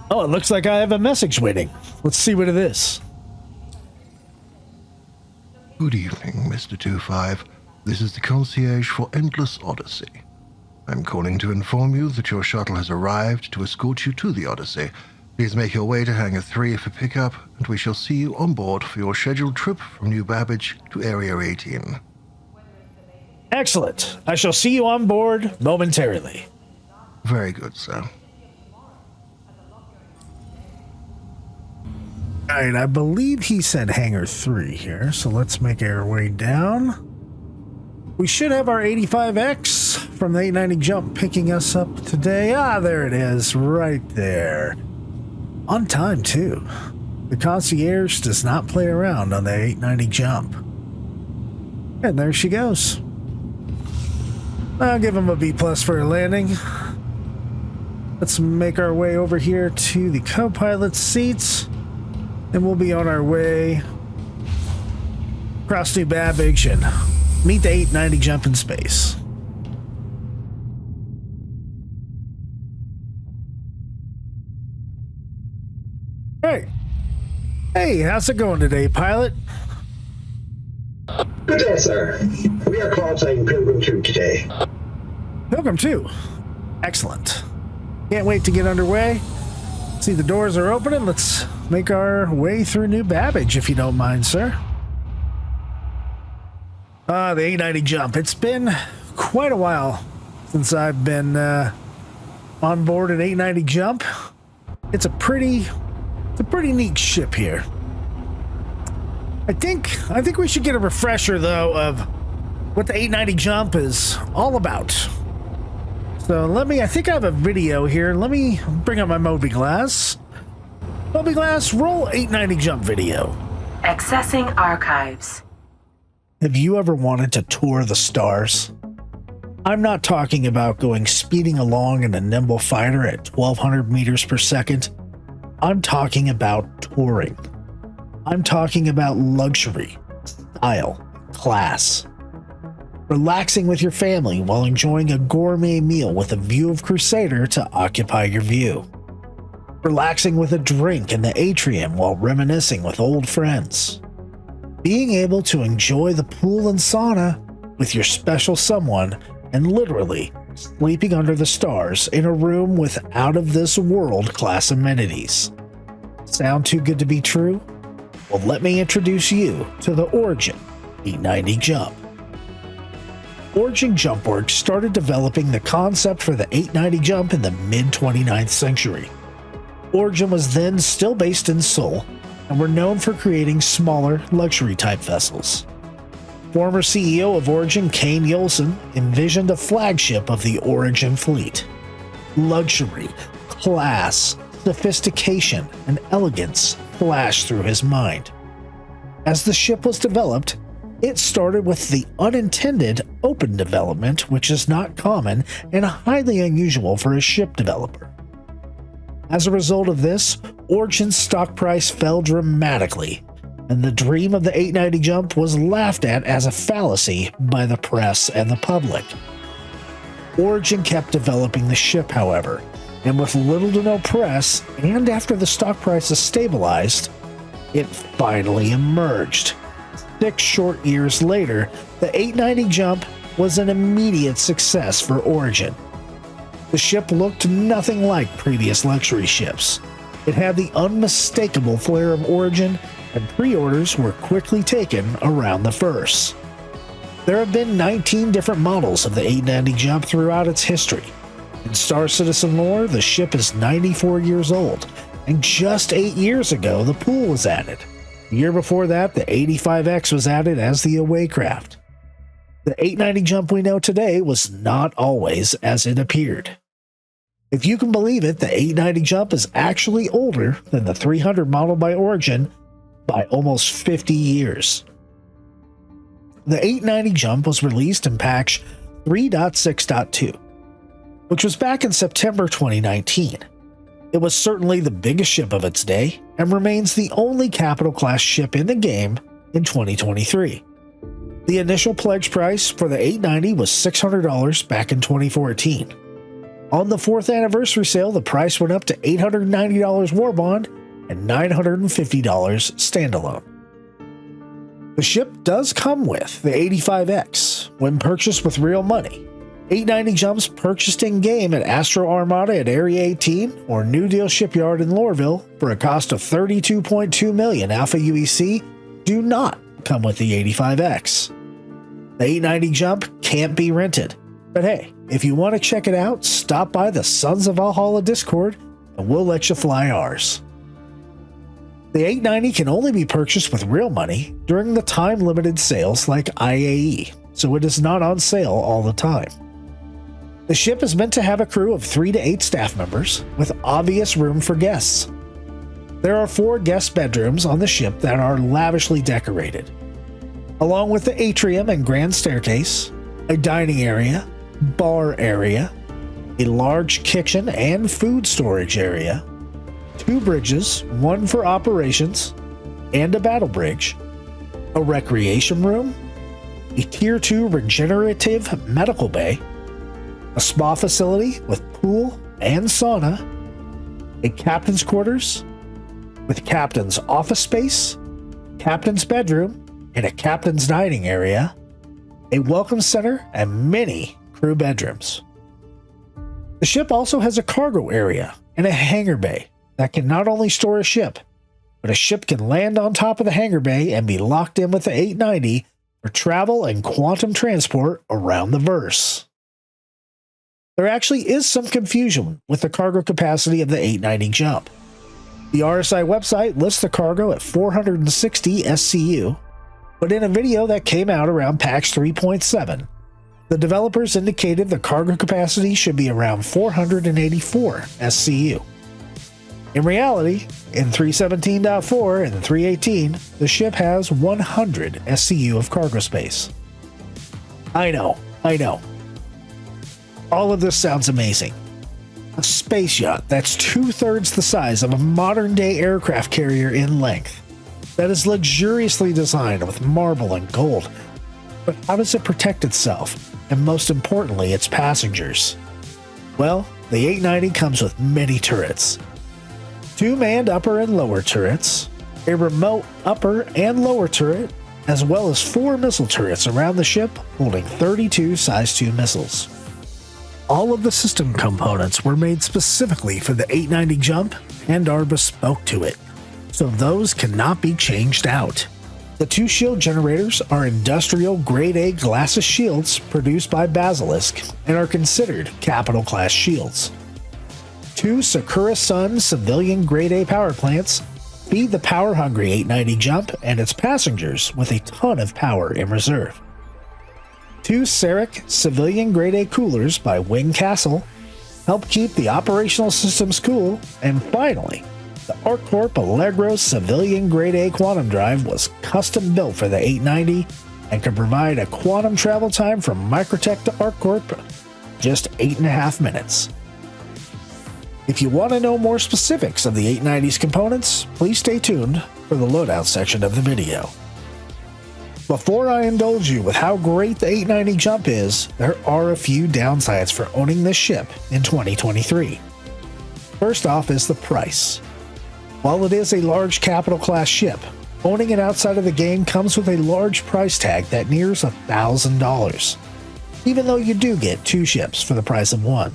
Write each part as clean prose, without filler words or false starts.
Oh, it looks like I have a message waiting. Let's see what it is. Good evening, Mr. 25. This is the concierge for Endless Odyssey. I'm calling to inform you that your shuttle has arrived to escort you to the Odyssey. Please make your way to Hangar 3 for pickup, and we shall see you on board for your scheduled trip from New Babbage to Area 18. Excellent. I shall see you on board momentarily. Very good, sir. All right, I believe he said Hangar 3 here, so let's make our way down. We should have our 85X from the 890 Jump picking us up today. Ah, there it is, right there. On time, too. The concierge does not play around on the 890 Jump. And there she goes. I'll give him a B+ for a landing. Let's make our way over here to the co-pilot seats. And we'll be on our way across New Babbage and meet the 890 Jump in space. Hey. Hey, how's it going today, pilot? Good day, sir. We are cloud sign Pilgrim 2 today. Pilgrim 2. Excellent. Can't wait to get underway. See, the doors are opening. Let's make our way through New Babbage, if you don't mind, sir. The 890 Jump. It's been quite a while since I've been on board an 890 Jump. It's a pretty neat ship here. I think we should get a refresher, though, of what the 890 Jump is all about. So I think I have a video here. Let me bring up my Moby Glass. Moby Glass, roll 890 Jump video. Accessing archives. Have you ever wanted to tour the stars? I'm not talking about going speeding along in a nimble fighter at 1,200 meters per second. I'm talking about touring. I'm talking about luxury, style, class. Relaxing with your family while enjoying a gourmet meal with a view of Crusader to occupy your view. Relaxing with a drink in the atrium while reminiscing with old friends. Being able to enjoy the pool and sauna with your special someone, and literally sleeping under the stars in a room with out-of-this-world class amenities. Sound too good to be true? Well, let me introduce you to the Origin 890 Jump. Origin Jump Works started developing the concept for the 890 Jump in the mid-29th century. Origin was then still based in Seoul, and were known for creating smaller, luxury-type vessels. Former CEO of Origin, Kane Yolson, envisioned a flagship of the Origin fleet. Luxury, class, sophistication, and elegance flashed through his mind. As the ship was developed, it started with the unintended open development, which is not common and highly unusual for a ship developer. As a result of this, Origin's stock price fell dramatically, and the dream of the 890 Jump was laughed at as a fallacy by the press and the public. Origin kept developing the ship, however, and with little to no press, and after the stock prices stabilized, it finally emerged. 6 short years later, the 890 Jump was an immediate success for Origin. The ship looked nothing like previous luxury ships. It had the unmistakable flair of Origin, and pre-orders were quickly taken around the first. There have been 19 different models of the 890 Jump throughout its history. In Star Citizen lore, the ship is 94 years old, and just 8 years ago, the pool was added. The year before that, the 85X was added as the away craft. The 890 Jump we know today was not always as it appeared. If you can believe it, the 890 Jump is actually older than the 300 model by Origin by almost 50 years. The 890 Jump was released in patch 3.6.2, which was back in September 2019. It was certainly the biggest ship of its day and remains the only capital class ship in the game in 2023. The initial pledge price for the 890 was $600 back in 2014. On the 4th anniversary sale, the price went up to $890 war bond and $950 standalone. The ship does come with the 85X when purchased with real money. 890 Jumps purchased in-game at Astro Armada at Area 18 or New Deal Shipyard in Lorville for a cost of $32.2 million Alpha UEC do not come with the 85X. The 890 Jump can't be rented, but hey, if you want to check it out, stop by the Sons of Valhalla Discord and we'll let you fly ours. The 890 can only be purchased with real money during the time-limited sales like IAE, so it is not on sale all the time. The ship is meant to have a crew of 3 to 8 staff members with obvious room for guests. There are 4 guest bedrooms on the ship that are lavishly decorated, along with the atrium and grand staircase, a dining area, bar area, a large kitchen and food storage area, 2 bridges, 1 for operations, and a battle bridge, a recreation room, a Tier 2 regenerative medical bay, a spa facility with pool and sauna, a captain's quarters with captain's office space, captain's bedroom, and a captain's dining area, a welcome center, and many crew bedrooms. The ship also has a cargo area and a hangar bay that can not only store a ship, but a ship can land on top of the hangar bay and be locked in with the 890 for travel and quantum transport around the verse. There actually is some confusion with the cargo capacity of the 890 Jump. The RSI website lists the cargo at 460 SCU, but in a video that came out around PAX 3.7, the developers indicated the cargo capacity should be around 484 SCU. In reality, in 317.4 and 318, the ship has 100 SCU of cargo space. I know. All of this sounds amazing. A space yacht that's 2/3 the size of a modern-day aircraft carrier in length, that is luxuriously designed with marble and gold. But how does it protect itself, and most importantly, its passengers? Well, the 890 comes with many turrets. 2 manned upper and lower turrets, a remote upper and lower turret, as well as 4 missile turrets around the ship holding 32 Size 2 missiles. All of the system components were made specifically for the 890 Jump and are bespoke to it, so those cannot be changed out. The 2 shield generators are industrial grade A Glacis shields produced by Basilisk and are considered capital class shields. 2 Sakura Sun civilian grade A power plants feed the power-hungry 890 Jump and its passengers with a ton of power in reserve. 2 Sarek civilian grade A coolers by Wing Castle help keep the operational systems cool, and finally, the ArcCorp Allegro civilian grade A quantum drive was custom built for the 890 and can provide a quantum travel time from Microtech to ArcCorp just 8.5 minutes. If you want to know more specifics of the 890's components, please stay tuned for the loadout section of the video. Before I indulge you with how great the 890 Jump is, there are a few downsides for owning this ship in 2023. First off is the price. While it is a large capital class ship, owning it outside of the game comes with a large price tag that nears $1,000, even though you do get 2 ships for the price of 1.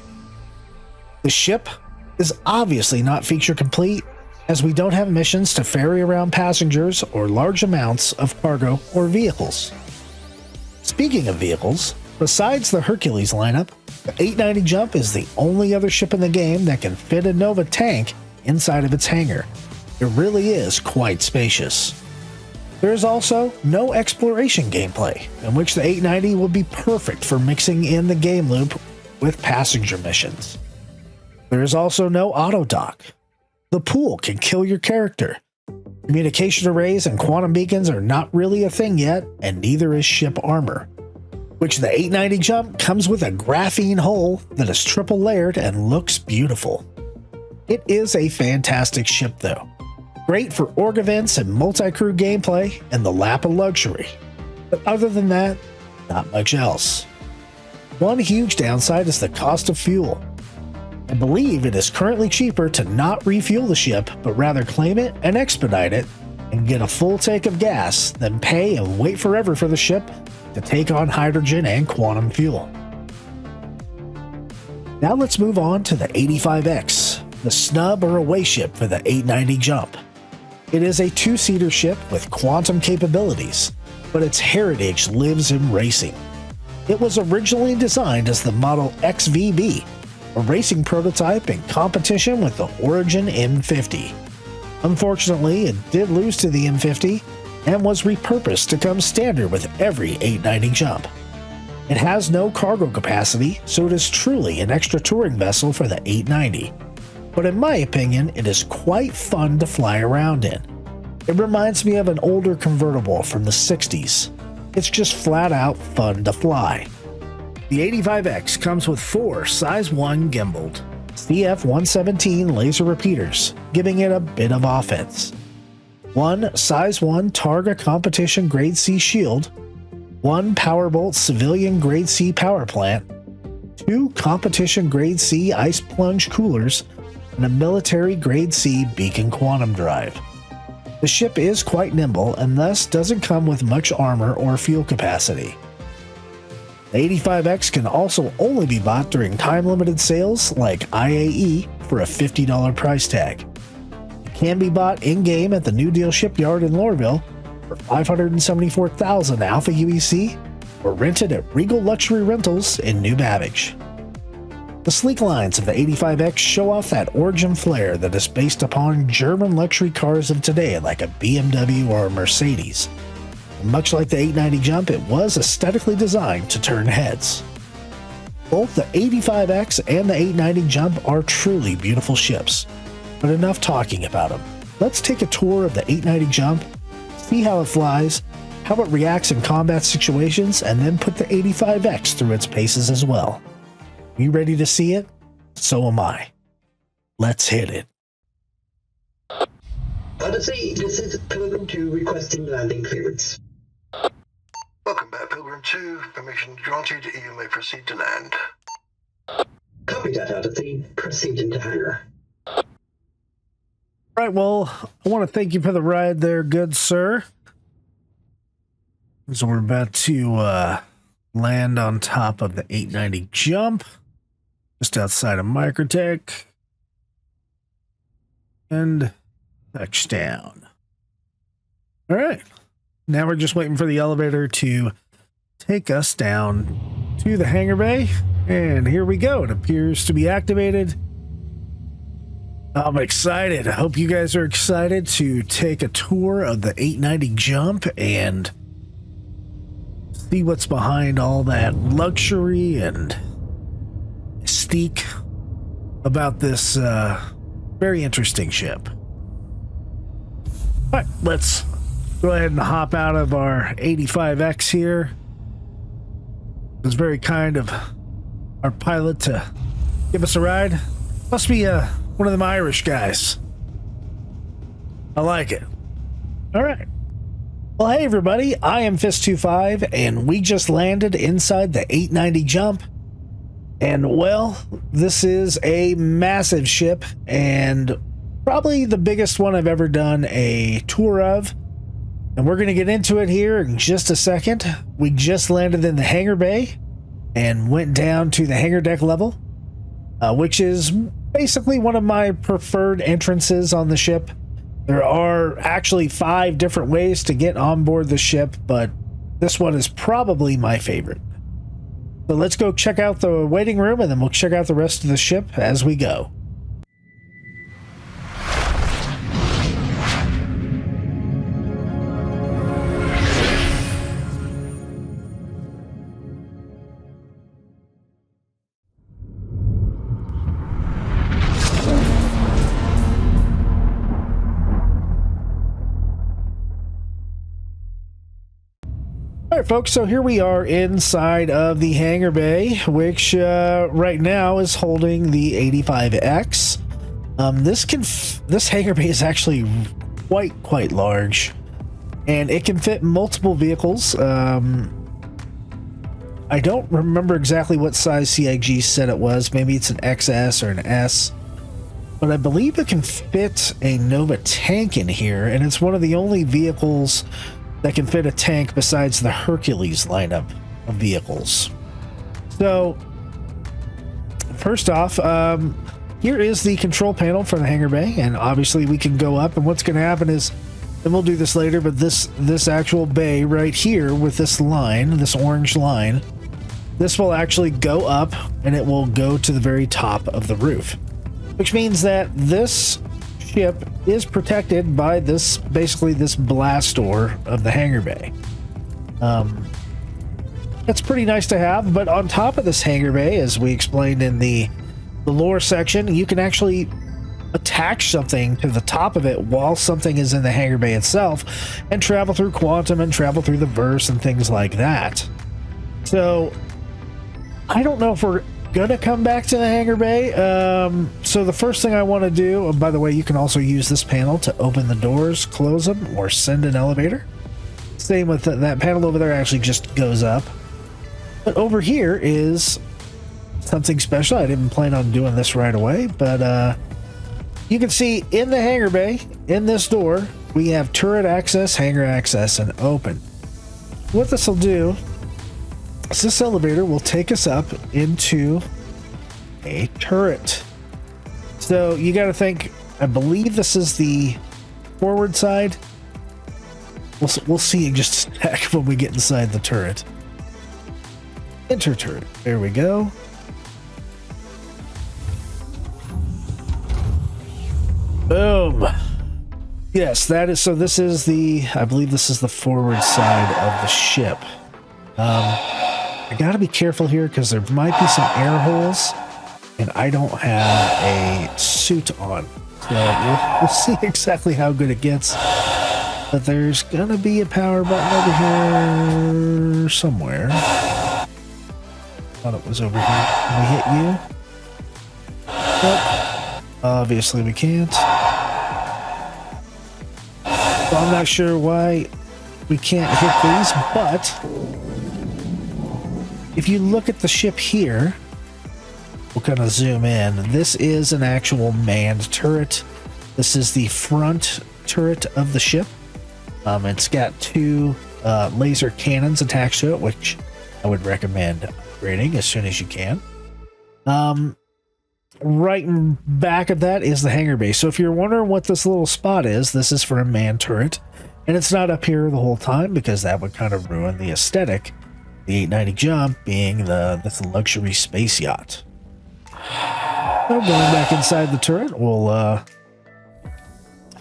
The ship is obviously not feature complete, as we don't have missions to ferry around passengers or large amounts of cargo or vehicles. Speaking of vehicles, besides the Hercules lineup, the 890 Jump is the only other ship in the game that can fit a Nova tank inside of its hangar. It really is quite spacious. There is also no exploration gameplay, in which the 890 will be perfect for mixing in the game loop with passenger missions. There is also no auto dock. The pool can kill your character. Communication arrays and quantum beacons are not really a thing yet, and neither is ship armor, which the 890 Jump comes with a graphene hull that is triple layered and looks beautiful. It is a fantastic ship though. Great for org events and multi-crew gameplay and the lap of luxury. But other than that, not much else. One huge downside is the cost of fuel. I believe it is currently cheaper to not refuel the ship, but rather claim it and expedite it and get a full tank of gas than pay and wait forever for the ship to take on hydrogen and quantum fuel. Now let's move on to the 85X, the snub or away ship for the 890 Jump. It is a two-seater ship with quantum capabilities, but its heritage lives in racing. It was originally designed as the Model XVB, a racing prototype in competition with the Origin M50. Unfortunately, it did lose to the M50 and was repurposed to come standard with every 890 Jump. It has no cargo capacity, so it is truly an extra touring vessel for the 890. But in my opinion, it is quite fun to fly around in. It reminds me of an older convertible from the 60s. It's just flat out fun to fly. The 85X comes with 4 size 1 gimbaled CF-117 laser repeaters, giving it a bit of offense. 1 size 1 Targa competition grade C shield, 1 Powerbolt civilian grade C power plant, 2 competition grade C ice plunge coolers, and a military grade C beacon quantum drive. The ship is quite nimble and thus doesn't come with much armor or fuel capacity. The 85X can also only be bought during time-limited sales like IAE for a $50 price tag. It can be bought in-game at the New Deal Shipyard in Lorville for $574,000 Alpha UEC or rented at Regal Luxury Rentals in New Babbage. The sleek lines of the 85X show off that origin flair that is based upon German luxury cars of today like a BMW or a Mercedes. And much like the 890 Jump, it was aesthetically designed to turn heads. Both the 85X and the 890 Jump are truly beautiful ships, but enough talking about them. Let's take a tour of the 890 Jump, see how it flies, how it reacts in combat situations, and then put the 85X through its paces as well. You ready to see it? So am I. Let's hit it. Odyssey, this is Pilgrim 2 requesting landing clearance. Welcome back, Pilgrim 2. Permission granted. You may proceed to land. Copy that, Odyssey. Proceed into hangar. Right, well, I want to thank you for the ride there, good sir. So we're about to land on top of the 890 Jump, just outside of Microtech, and touchdown. All right, now we're just waiting for the elevator to take us down to the hangar bay, and here we go. It appears to be activated. I'm excited. I hope you guys are excited to take a tour of the 890 Jump and see what's behind all that luxury and mystique about this very interesting ship. All right, let's go ahead and hop out of our 85X here. It was very kind of our pilot to give us a ride. Must be one of them Irish guys. I like it. All right. Well, hey everybody, I am Fist25, and we just landed inside the 890 Jump. And well, this is a massive ship, and probably the biggest one I've ever done a tour of. And we're going to get into it here in just a second. We just landed in the hangar bay and went down to the hangar deck level, which is basically one of my preferred entrances on the ship. There are actually 5 different ways to get on board the ship, but this one is probably my favorite. So let's go check out the waiting room, and then we'll check out the rest of the ship as we go. All right, folks, so here we are inside of the hangar bay, which right now is holding the 85X. This hangar bay is actually quite large, and it can fit multiple vehicles. I I don't remember exactly what size CIG said it was. Maybe it's an XS or an S. But I believe it can fit a Nova tank in here, and it's one of the only vehicles that can fit a tank besides the Hercules lineup of vehicles. So, first off, here is the control panel for the hangar bay, and obviously we can go up, and what's going to happen is, and we'll do this later, but this actual bay right here with this line, this orange line, this will actually go up, and it will go to the very top of the roof. Which means that this ship is protected by this, basically this blast door of the hangar bay. That's pretty nice to have, but on top of this hangar bay, as we explained in the lore section, you can actually attach something to the top of it while something is in the hangar bay itself and travel through quantum and travel through the verse and things like that. So, I don't know if we're gonna come back to the hangar bay. So the first thing I want to do, and by the way, you can also use this panel to open the doors, close them, or send an elevator. Same with that panel over there, actually just goes up. But over here is something special. I didn't plan on doing this right away, but you can see in the hangar bay, in this door, we have turret access, hangar access, and open. What this will do, this elevator will take us up into a turret. So you got to think, I believe this is the forward side. We'll see in just a sec when we get inside the turret. Enter turret. There we go. Boom. Yes, that is, so this is the, I believe this is the forward side of the ship. I gotta be careful here because there might be some air holes, and I don't have a suit on. So we'll see exactly how good it gets. But there's gonna be a power button over here somewhere. Thought it was over here. Can we hit you? Nope. Obviously we can't. So I'm not sure why we can't hit these, but if you look at the ship here, we'll kind of zoom in. This is an actual manned turret. This is the front turret of the ship. It's got two laser cannons attached to it, which I would recommend upgrading as soon as you can. Right in back of that is the hangar bay. So if you're wondering what this little spot is, this is for a manned turret. And it's not up here the whole time because that would kind of ruin the aesthetic. The 890 Jump being this luxury space yacht. So going back inside the turret, we'll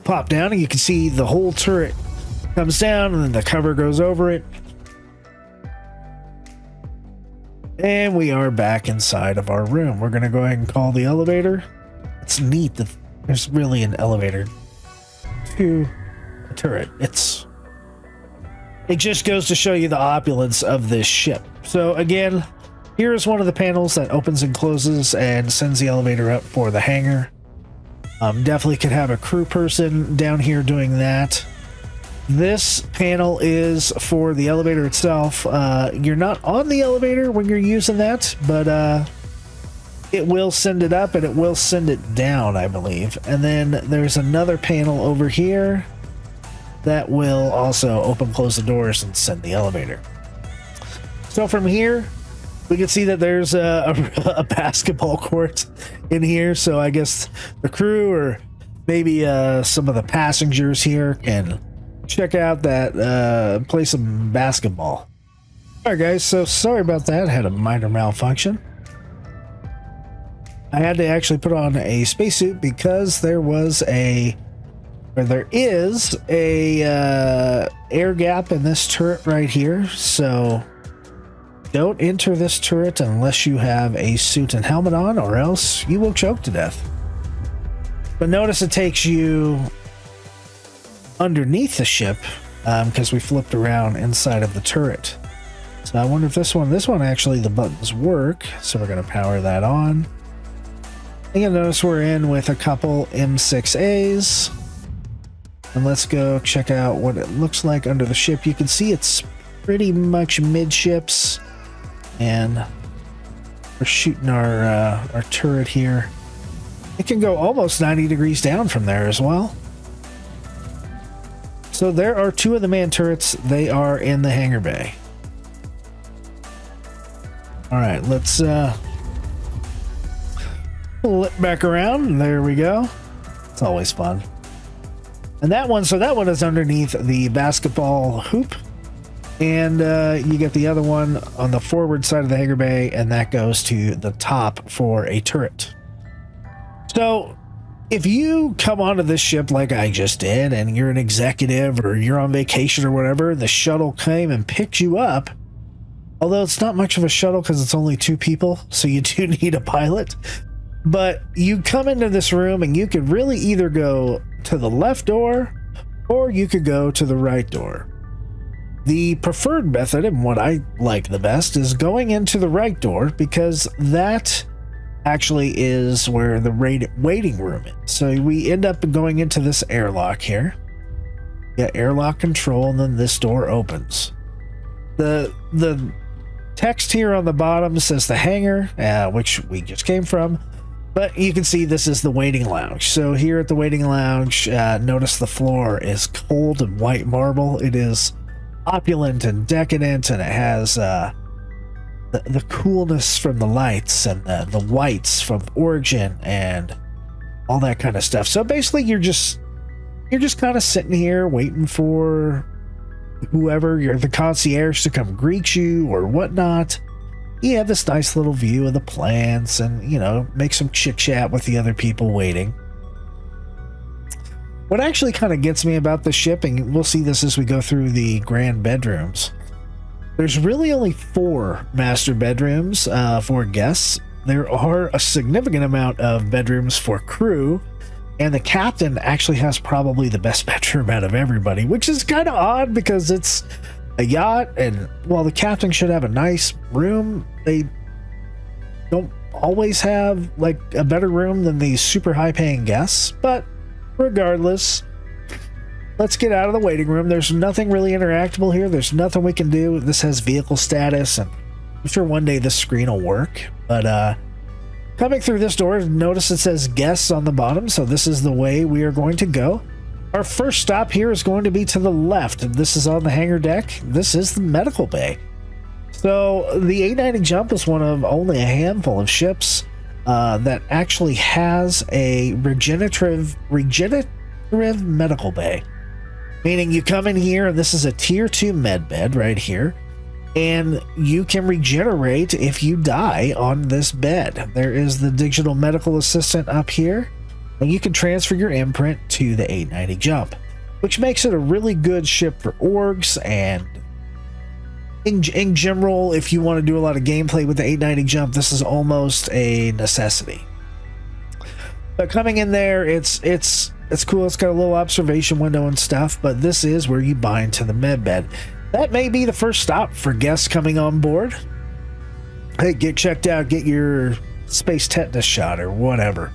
pop down and you can see the whole turret comes down and then the cover goes over it. And we are back inside of our room. We're going to go ahead and call the elevator. It's neat that there's really an elevator to the turret. It just goes to show you the opulence of this ship. So again, here is one of the panels that opens and closes and sends the elevator up for the hangar. Definitely could have a crew person down here doing that. This panel is for the elevator itself. You're not on the elevator when you're using that, but it will send it up and it will send it down, I believe. And then there's another panel over here that will also open, close the doors, and send the elevator. So from here, we can see that there's a basketball court in here. So I guess the crew or maybe some of the passengers here can check out that, play some basketball. All right, guys, so sorry about that. I had a minor malfunction. I had to actually put on a spacesuit because there is a air gap in this turret right here. So don't enter this turret unless you have a suit and helmet on, or else you will choke to death. But notice it takes you underneath the ship because we flipped around inside of the turret. So I wonder if this one actually the buttons work. So we're going to power that on. And you'll notice we're in with a couple M6As. And let's go check out what it looks like under the ship. You can see it's pretty much midships. And we're shooting our turret here. It can go almost 90 degrees down from there as well. So there are 2 of the man turrets. They are in the hangar bay. All right, let's pull it back around. There we go. It's always fun. And that one, so that one is underneath the basketball hoop. And you get the other one on the forward side of the hangar bay, and that goes to the top for a turret. So if you come onto this ship like I just did, and you're an executive or you're on vacation or whatever, the shuttle came and picked you up, although it's not much of a shuttle because it's only 2 people, so you do need a pilot. But you come into this room and you could really either go to the left door or you could go to the right door. The preferred method, and what I like the best, is going into the right door, because that actually is where the waiting room is. So we end up going into this airlock here. Get airlock control, and then this door opens. The text here on the bottom says the hangar, which we just came from. But you can see this is the waiting lounge. So here at the waiting lounge, notice the floor is cold and white marble. It is opulent and decadent, and it has the coolness from the lights and the whites from origin and all that kind of stuff. So basically, you're just kind of sitting here waiting for whoever, the concierge, to come greet you or whatnot. You have this nice little view of the plants, and make some chit chat with the other people waiting. What actually kind of gets me about the ship, and we'll see this as we go through the grand bedrooms, there's really only 4 master bedrooms for guests. There are a significant amount of bedrooms for crew, and the captain actually has probably the best bedroom out of everybody, which is kind of odd because it's a yacht, and while the captain should have a nice room, they don't always have like a better room than these super high paying guests. But regardless, let's get out of the waiting room. There's nothing really interactable here. There's nothing we can do. This has vehicle status, and I'm sure one day this screen will work. But coming through this door, notice it says guests on the bottom, so this is the way we are going to go. Our first stop here is going to be to the left, and this is on the hangar deck. This is the medical bay. So the A90 Jump is one of only a handful of ships that actually has a regenerative medical bay. Meaning you come in here, and this is a tier 2 med bed right here, and you can regenerate if you die on this bed. There is the digital medical assistant up here, and you can transfer your imprint to the 890 Jump, which makes it a really good ship for orgs, and in general, if you want to do a lot of gameplay with the 890 Jump, this is almost a necessity. But coming in there, it's cool. It's got a little observation window and stuff, but this is where you bind to the med bed. That may be the first stop for guests coming on board. Hey, get checked out, get your space tetanus shot or whatever.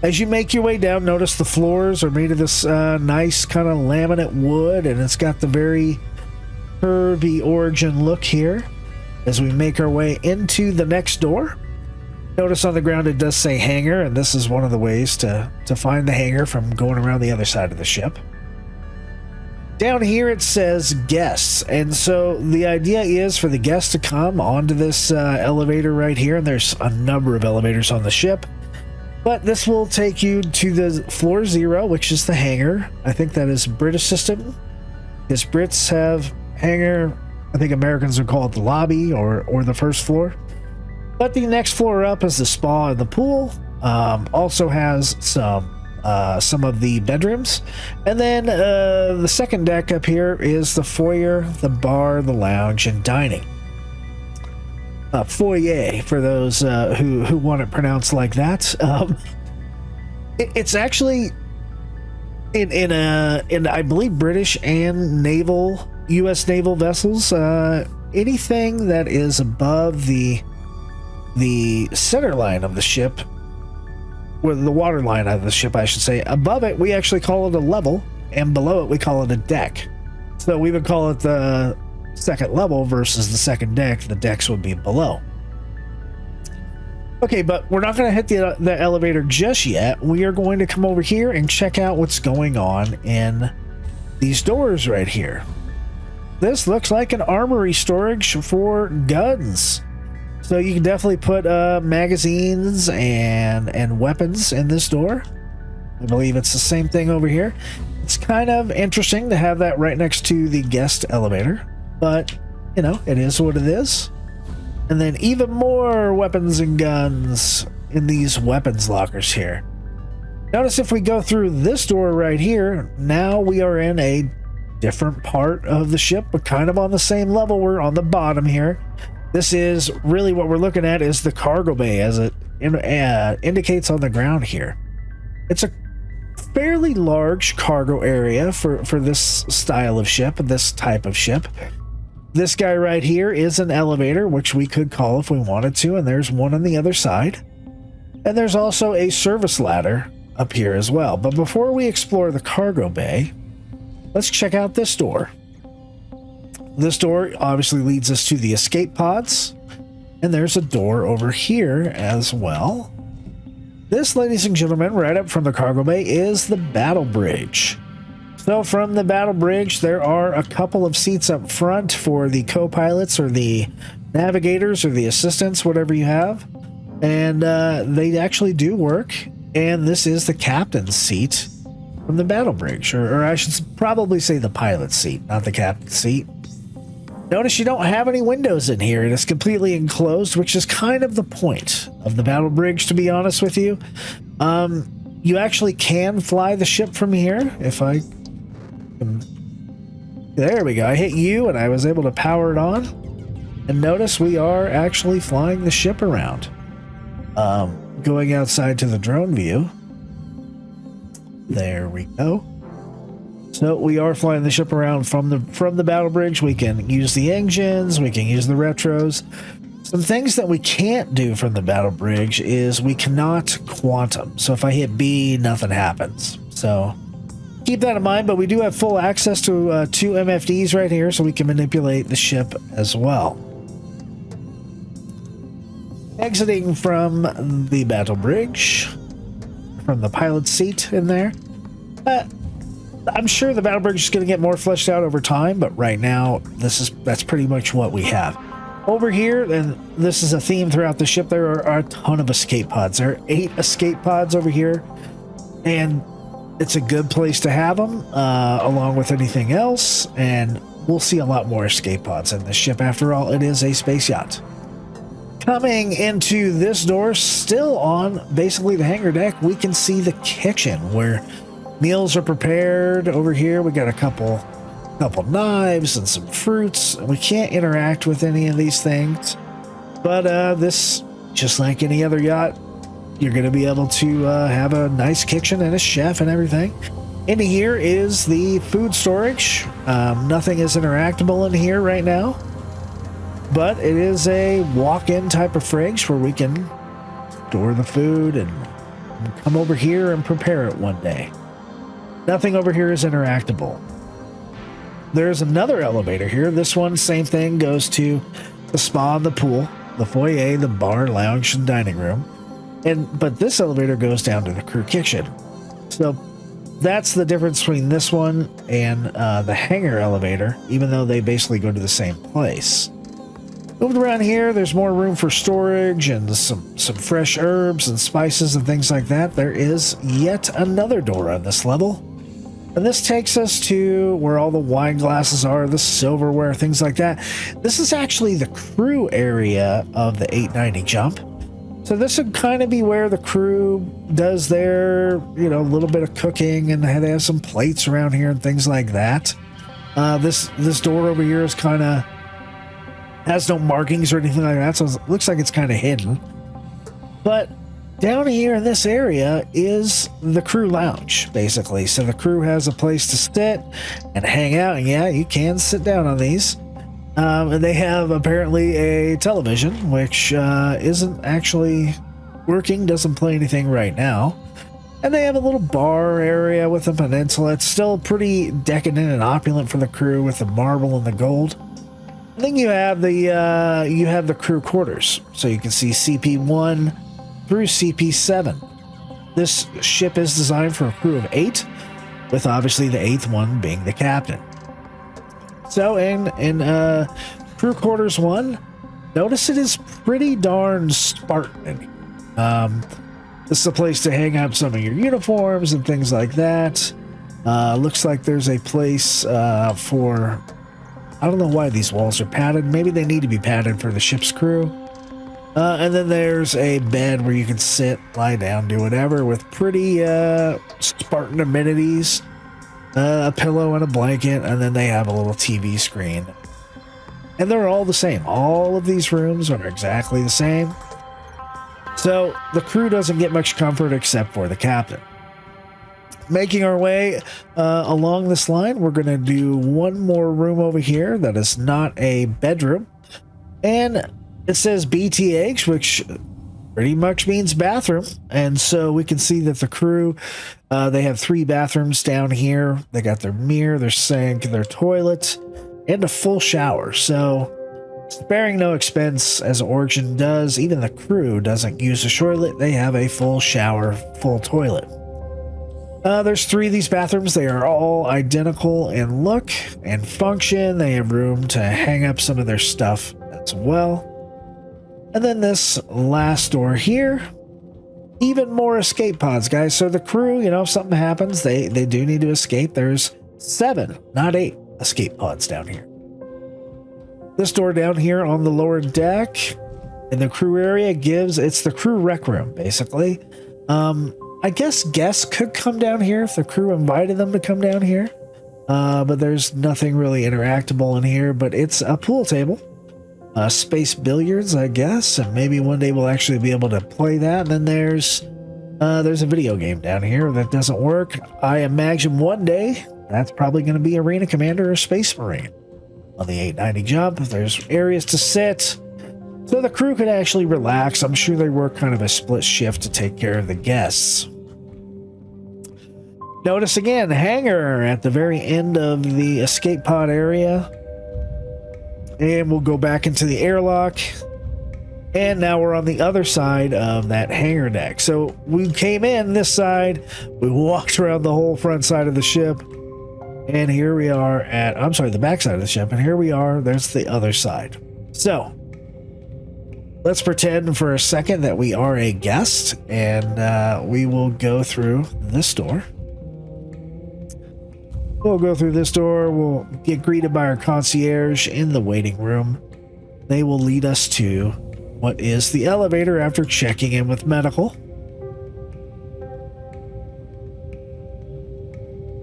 As you make your way down, notice the floors are made of this nice kind of laminate wood, and it's got the very curvy origin look here. As we make our way into the next door, notice on the ground it does say hangar, and this is one of the ways to find the hangar from going around the other side of the ship. Down here it says guests, and so the idea is for the guests to come onto this elevator right here, and there's a number of elevators on the ship. But this will take you to the floor 0, which is the hangar. I think that is British system, because Brits have hangar. I think Americans would call it the lobby or the first floor. But the next floor up is the spa and the pool. Also has some of the bedrooms. And then the second deck up here is the foyer, the bar, the lounge, and dining. Foyer for those who want it pronounced like that. It's actually in I believe British and U.S. naval vessels. Anything that is above the center line of the ship, or the water line of the ship, I should say. Above it, we actually call it a level, and below it, we call it a deck. So we would call it the second level versus the second deck. The decks would be below. Okay, but we're not going to hit the elevator just yet. We are going to come over here and check out what's going on in these doors right here. This looks like an armory storage for guns. So you can definitely put magazines and weapons in this door. I believe it's the same thing over here. It's kind of interesting to have that right next to the guest elevator, but you know, it is what it is. And then even more weapons and guns in these weapons lockers here. Notice if we go through this door right here, now we are in a different part of the ship, but kind of on the same level. We're on the bottom here. This is really what we're looking at is the cargo bay as it indicates on the ground here. It's a fairly large cargo area for this style of ship, this type of ship. This guy right here is an elevator, which we could call if we wanted to, and there's one on the other side. And there's also a service ladder up here as well. But before we explore the cargo bay, let's check out this door. This door obviously leads us to the escape pods, and there's a door over here as well. This, ladies and gentlemen, right up from the cargo bay is the battle bridge. So from the battle bridge, there are a couple of seats up front for the co-pilots or the navigators or the assistants, whatever you have. And they actually do work. And this is the captain's seat from the battle bridge, or I should probably say the pilot's seat, not the captain's seat. Notice you don't have any windows in here. It is completely enclosed, which is kind of the point of the battle bridge, to be honest with you. You actually can fly the ship from here. If I... There we go. I hit U and I was able to power it on. And notice we are actually flying the ship around. Going outside to the drone view. There we go. So we are flying the ship around from the battle bridge. We can use the engines, we can use the retros. Some things that we can't do from the battle bridge is we cannot quantum. So if I hit B, nothing happens. So keep that in mind, but we do have full access to 2 MFDs right here, so we can manipulate the ship as well. Exiting from the battle bridge, from the pilot's seat in there. I'm sure the battle bridge is going to get more fleshed out over time, but right now that's pretty much what we have. Over here, and this is a theme throughout the ship, there are a ton of escape pods. There are 8 escape pods over here, and it's a good place to have them, along with anything else, and we'll see a lot more escape pods in this ship. After all, it is a space yacht. Coming into this door, still on basically the hangar deck, we can see the kitchen where meals are prepared. Over here, we got a couple knives and some fruits. We can't interact with any of these things, but this, just like any other yacht, you're going to be able to have a nice kitchen and a chef and everything. In here is the food storage. Nothing is interactable in here right now, but it is a walk-in type of fridge where we can store the food and come over here and prepare it one day. Nothing over here is interactable. There's another elevator here. This one, same thing, goes to the spa and the pool, the foyer, the bar, lounge, and dining room. But this elevator goes down to the crew kitchen. So that's the difference between this one and the hangar elevator, even though they basically go to the same place. Moving around here, there's more room for storage and some fresh herbs and spices and things like that. There is yet another door on this level. And this takes us to where all the wine glasses are, the silverware, things like that. This is actually the crew area of the 890 Jump. So this would kind of be where the crew does their, little bit of cooking, and they have some plates around here and things like that. This door over here is kind of has no markings or anything like that, so it looks like it's kind of hidden. But down here in this area is the crew lounge, basically. So the crew has a place to sit and hang out, and yeah, you can sit down on these. And they have apparently a television, which isn't actually working, doesn't play anything right now. And they have a little bar area with a peninsula. It's still pretty decadent and opulent for the crew with the marble and the gold. And then you have the crew quarters, so you can see CP1 through CP7. This ship is designed for a crew of 8, with obviously the 8th one being the captain. So in crew quarters 1, notice it is pretty darn Spartan. This is a place to hang up some of your uniforms and things like that. Looks like there's a place for... I don't know why these walls are padded. Maybe they need to be padded for the ship's crew. And then there's a bed where you can sit, lie down, do whatever with pretty Spartan amenities. A pillow and a blanket, and then they have a little TV screen. And they're all the same. All of these rooms are exactly the same. So the crew doesn't get much comfort except for the captain. Making our way along this line, we're going to do one more room over here that is not a bedroom. And it says BTH, which pretty much means bathroom. And so we can see that the crew, they have 3 bathrooms down here. They got their mirror, their sink, their toilet, and a full shower. So sparing no expense as Origin does, even the crew doesn't use a toilet. They have a full shower, full toilet. There's 3 of these bathrooms. They are all identical in look and function. They have room to hang up some of their stuff as well. And then this last door here, even more escape pods, guys. So the crew, you know, if something happens, they do need to escape. There's 7, not 8 escape pods down here. This door down here on the lower deck in the crew area it's the crew rec room, basically. I guess guests could come down here if the crew invited them to come down here. But there's nothing really interactable in here, but it's a pool table. Space billiards, I guess, and maybe one day we'll actually be able to play that. And then there's a video game down here that doesn't work. I imagine one day that's probably going to be Arena Commander or Space Marine. On the 890 jump, there's areas to sit, so the crew could actually relax. I'm sure they work kind of a split shift to take care of the guests. Notice again, hangar at the very end of the escape pod area. And we'll go back into the airlock. And now we're on the other side of that hangar deck. So we came in this side, we walked around the whole front side of the ship, and here we are at, I'm sorry, the back side of the ship, and here we are, there's the other side. So let's pretend for a second that we are a guest, and we will go through this door. We'll go through this door, we'll get greeted by our concierge in the waiting room. They will lead us to what is the elevator after checking in with medical.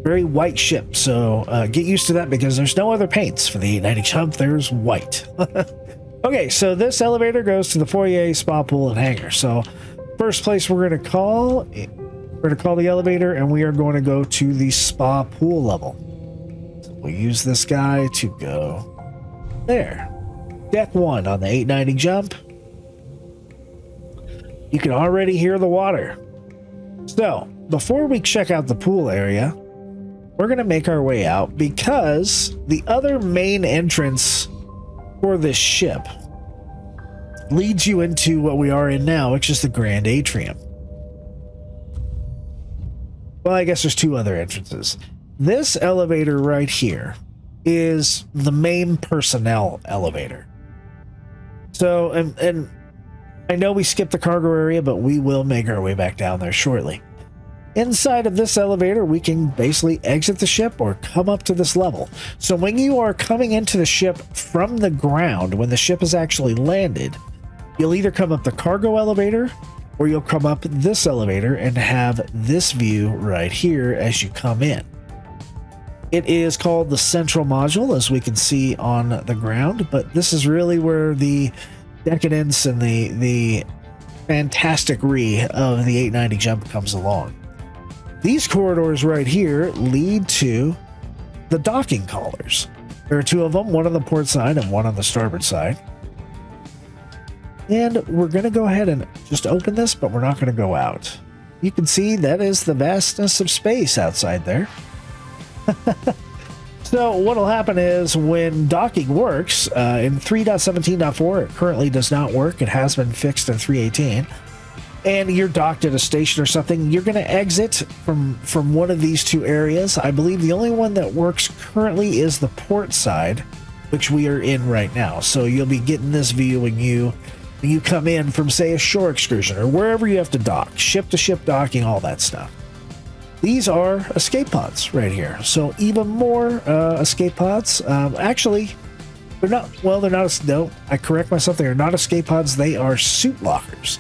Very white ship, so get used to that because there's no other paints for the 890 jump. There's white. Okay, so this elevator goes to the foyer, spa, pool, and hangar. So first place we're going to call the elevator, and we are going to go to the spa pool level. So we'll use this guy to go there. Deck 1 on the 890 jump. You can already hear the water. So before we check out the pool area, we're going to make our way out because the other main entrance for this ship leads you into what we are in now, which is the Grand Atrium. Well, I guess there's 2 other entrances. This elevator right here is the main personnel elevator. So, and I know we skipped the cargo area, but we will make our way back down there shortly. Inside of this elevator, we can basically exit the ship or come up to this level. So when you are coming into the ship from the ground, when the ship is actually landed, you'll either come up the cargo elevator or you'll come up this elevator and have this view right here as you come in. It is called the central module, as we can see on the ground, but this is really where the decadence and the fantasticry of the 890 jump comes along. These corridors right here lead to the docking collars. There are 2 of them, one on the port side and one on the starboard side. And we're going to go ahead and just open this, but we're not going to go out. You can see that is the vastness of space outside there. So what'll happen is when docking works, in 3.17.4, it currently does not work. It has been fixed in 3.18. And you're docked at a station or something, you're going to exit from one of these two areas. I believe the only one that works currently is the port side, which we are in right now. So you'll be getting this view when you come in from, say, a shore excursion or wherever you have to dock, ship-to-ship docking, all that stuff. These are escape pods right here. So even more escape pods. Actually, they're not, no, I correct myself. They are not escape pods. They are suit lockers.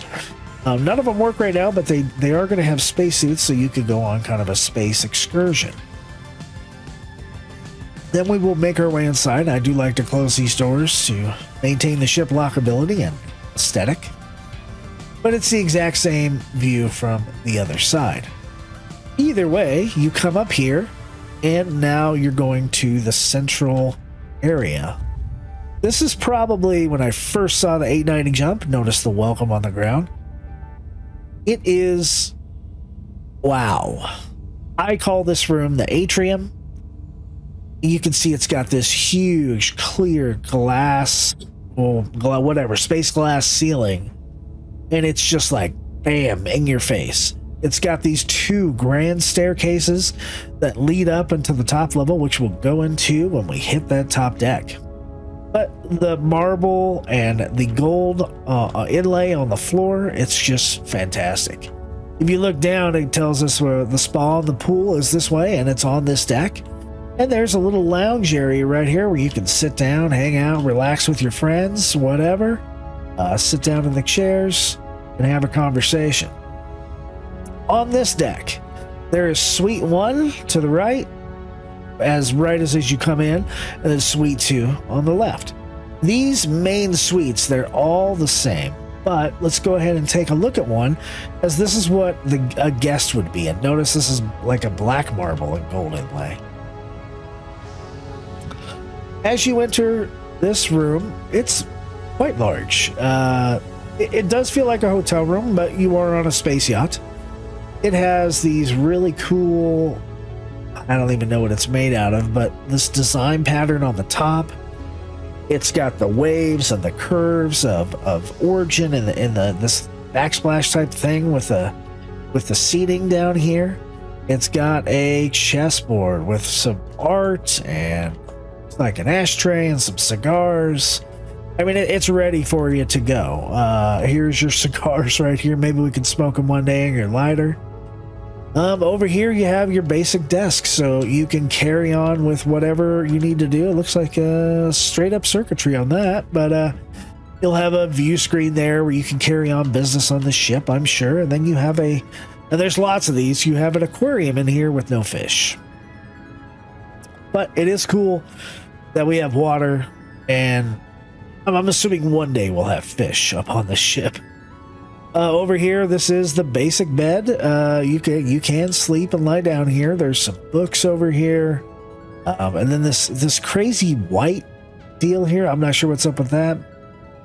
None of them work right now, but they are going to have spacesuits, so you could go on kind of a space excursion. Then we will make our way inside. I do like to close these doors to maintain the ship lockability and aesthetic. But it's the exact same view from the other side. Either way, you come up here, and now you're going to the central area. This is probably when I first saw the 890 jump, notice the welcome on the ground. It is, wow. I call this room the atrium. You can see it's got this huge clear glass, well, whatever, space glass ceiling. And it's just like, bam, in your face. It's got these two grand staircases that lead up into the top level, which we'll go into when we hit that top deck. But the marble and the gold inlay on the floor, it's just fantastic. If you look down, it tells us where the spa and the pool is this way, and it's on this deck. And there's a little lounge area right here where you can sit down, hang out, relax with your friends, whatever. Sit down in the chairs and have a conversation. On this deck, there is Suite 1 to the right, as you come in, and then Suite 2 on the left. These main suites, they're all the same, but let's go ahead and take a look at one, as this is what a guest would be. And notice this is like a black marble and gold inlay. As you enter this room, it's quite large. It does feel like a hotel room, but you are on a space yacht. It has these really cool, I don't even know what it's made out of, but this design pattern on the top. It's got the waves and the curves of Origin and this backsplash type thing with the seating down here. It's got a chessboard with some art and like an ashtray and some cigars. I mean, it's ready for you to go. Here's your cigars right here. Maybe we can smoke them one day in your lighter. Over here you have your basic desk, so you can carry on with whatever you need to do. It looks like a straight up circuitry on that, but you'll have a view screen there where you can carry on business on the ship, I'm sure. And then you have and there's lots of these. You have an aquarium in here with no fish. But it is cool that we have water, and I'm assuming one day we'll have fish up on the ship. Over here, this is the basic bed. You can sleep and lie down here. There's some books over here, and then this crazy white deal here. I'm not sure what's up with that.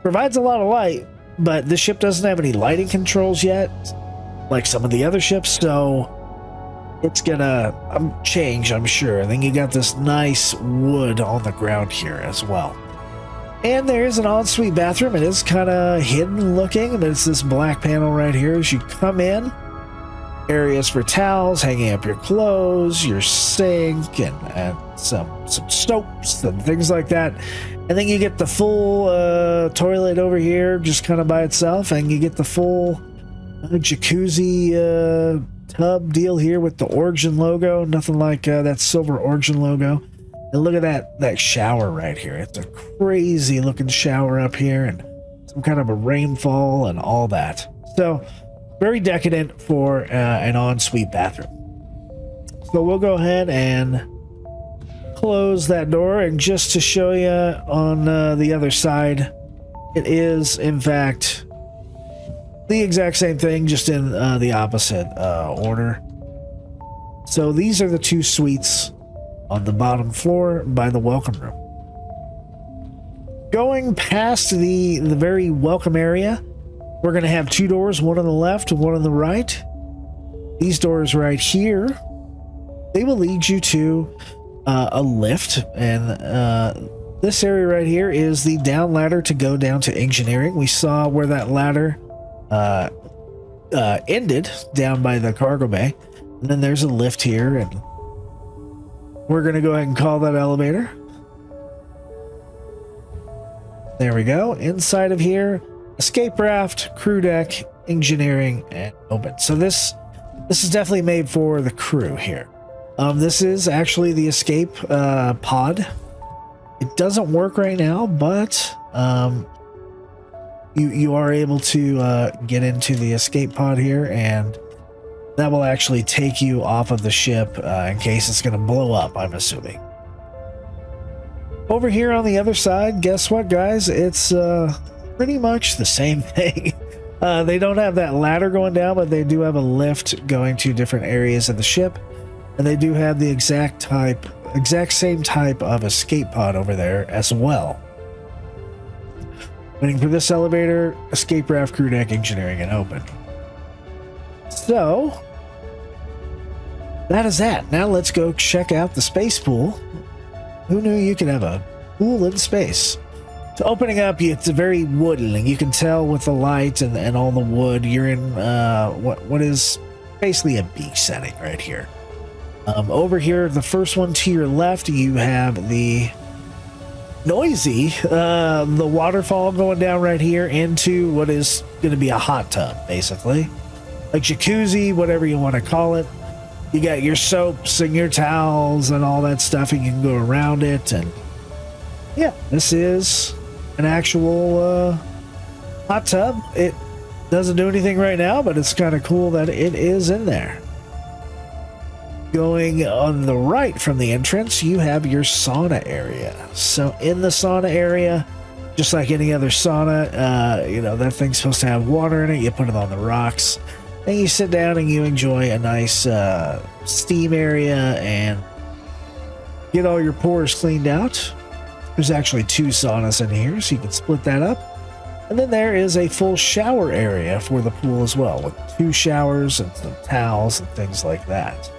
Provides a lot of light, but this ship doesn't have any lighting controls yet, like some of the other ships. So it's gonna change, I'm sure. And then you got this nice wood on the ground here as well. And there is an ensuite bathroom. It is kind of hidden looking, but it's this black panel right here. As you come in, areas for towels, hanging up your clothes, your sink, and some soaps and things like that. And then you get the full toilet over here, just kind of by itself, and you get the full jacuzzi tub deal here with the Origin logo. Nothing like that silver Origin logo. And look at that shower right here. It's a crazy looking shower up here, and some kind of a rainfall and all that. So very decadent for an ensuite bathroom. So we'll go ahead and close that door, and just to show you on the other side, it is in fact the exact same thing, just in the opposite order. So these are the two suites on the bottom floor by the welcome room. Going past the very welcome area, we're going to have two doors, one on the left and one on the right. These doors right here, they will lead you to a lift, and this area right here is the down ladder to go down to engineering. We saw where that ladder ended down by the cargo bay, and then there's a lift here, and we're going to go ahead and call that elevator. There we go. Inside of here, escape raft, crew deck, engineering, and open. So this is definitely made for the crew here. This is actually the escape pod. It doesn't work right now, but you are able to get into the escape pod here, and that will actually take you off of the ship in case it's going to blow up, I'm assuming. Over here on the other side, guess what, guys? It's pretty much the same thing. They don't have that ladder going down, but they do have a lift going to different areas of the ship, and they do have the exact same type of escape pod over there as well. Waiting for this elevator, escape raft, crew deck, engineering, and open. So that is that. Now let's go check out the space pool. Who knew you could have a pool in space? So opening up, it's very wooden. You can tell with the light and all the wood. You're in what is basically a beach setting right here. Over here, the first one to your left, you have the noisy, the waterfall going down right here into what is going to be a hot tub, basically. Like jacuzzi, whatever you want to call it. You got your soaps and your towels and all that stuff, and you can go around it. And yeah, this is an actual hot tub. It doesn't do anything right now, but it's kind of cool that it is in there. Going on the right from the entrance, you have your sauna area. So in the sauna area, just like any other sauna, that thing's supposed to have water in it. You put it on the rocks, and you sit down and you enjoy a nice steam area and get all your pores cleaned out. There's actually 2 saunas in here, so you can split that up. And then there is a full shower area for the pool as well, with 2 showers and some towels and things like that.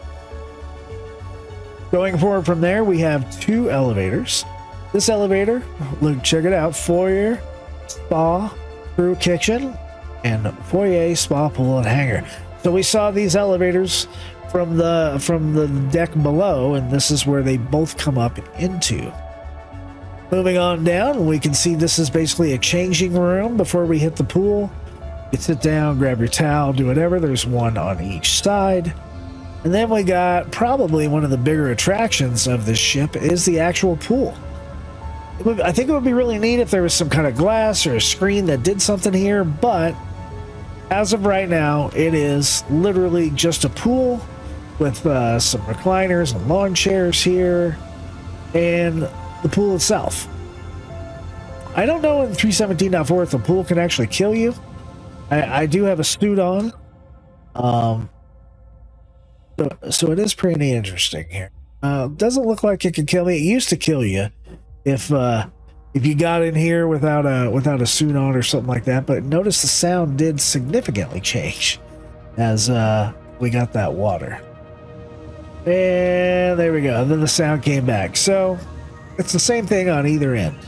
Going forward from there, we have 2 elevators. This elevator, look, check it out, foyer, spa, crew kitchen, and foyer, spa, pool, and hangar. So we saw these elevators from the deck below, and this is where they both come up into. Moving on down, we can see this is basically a changing room before we hit the pool. You sit down, grab your towel, do whatever. There's one on each side. And then we got probably one of the bigger attractions of this ship is the actual pool. I think it would be really neat if there was some kind of glass or a screen that did something here, but as of right now, it is literally just a pool with some recliners and lawn chairs here and the pool itself. I don't know in 317.4 if the pool can actually kill you. I do have a suit on. So it is pretty interesting here. Doesn't look like it can kill me. It used to kill you if you got in here without a suit on or something like that. But notice the sound did significantly change as we got that water. And there we go. And then the sound came back. So it's the same thing on either end.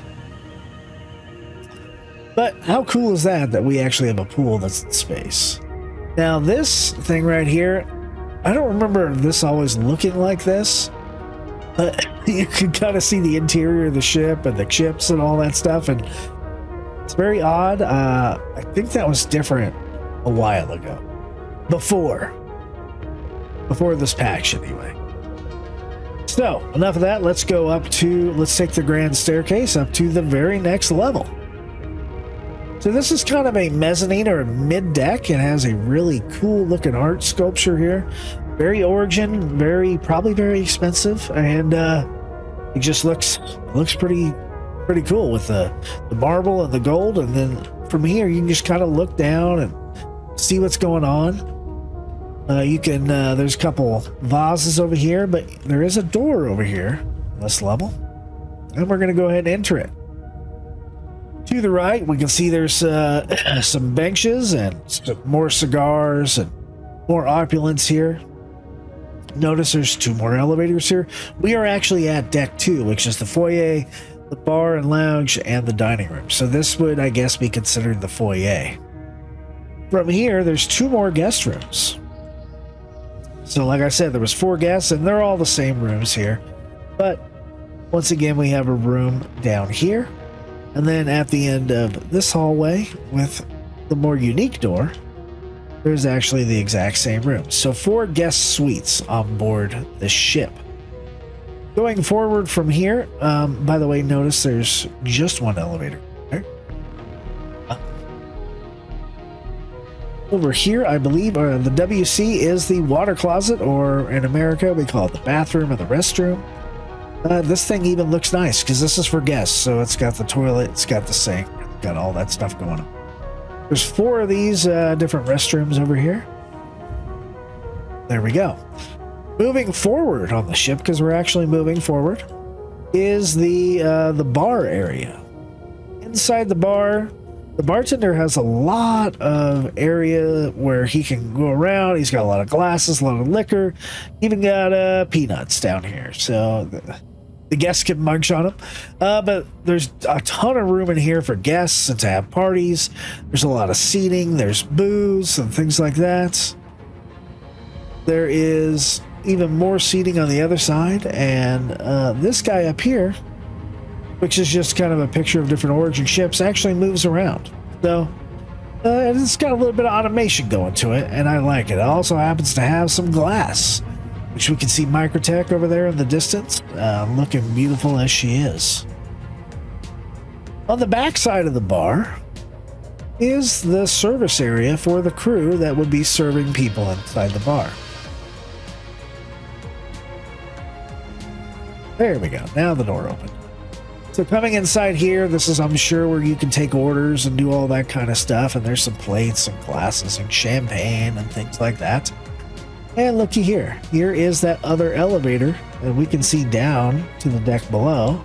But how cool is that we actually have a pool that's in space? Now this thing right here, I don't remember this always looking like this, but you can kind of see the interior of the ship and the chips and all that stuff, and it's very odd. I think that was different a while ago, before this patch anyway. So enough of that. Let's take the grand staircase up to the very next level. So this is kind of a mezzanine or a mid-deck. It has a really cool looking art sculpture here. Very origin, probably very expensive, and it just looks pretty cool with the marble and the gold. And then from here you can just kind of look down and see what's going on. You can there's a couple vases over here, but there is a door over here on this level, and we're gonna go ahead and enter it. To the right, we can see there's some benches and some more cigars and more opulence here. Notice there's 2 more elevators here. We are actually at deck 2, which is the foyer, the bar and lounge, and the dining room. So this would, I guess, be considered the foyer. From here, there's 2 more guest rooms. So like I said, there was 4 guests, and they're all the same rooms here. But once again, we have a room down here. And then at the end of this hallway, with the more unique door, there's actually the exact same room. So 4 guest suites on board the ship. Going forward from here, by the way, notice there's just 1 elevator there. Over here, I believe, the WC is the water closet, or in America, we call it the bathroom or the restroom. This thing even looks nice because this is for guests. So it's got the toilet, it's got the sink, got all that stuff going on. There's 4 of these different restrooms over here. There we go. Moving forward on the ship, because we're actually moving forward, is the bar area. Inside the bar, the bartender has a lot of area where he can go around. He's got a lot of glasses, a lot of liquor, even got peanuts down here. So the guests can munch on them. But there's a ton of room in here for guests and to have parties. There's a lot of seating. There's booze and things like that. There is even more seating on the other side. And this guy up here, which is just kind of a picture of different origin ships, actually moves around. So it's got a little bit of automation going to it, and I like it. It also happens to have some glass, which we can see Microtech over there in the distance, looking beautiful as she is. On the back side of the bar is the service area for the crew that would be serving people inside the bar. There we go. Now the door opened. So coming inside here, this is, I'm sure, where you can take orders and do all that kind of stuff. And there's some plates and glasses and champagne and things like that. And looky here. Here is that other elevator that we can see down to the deck below.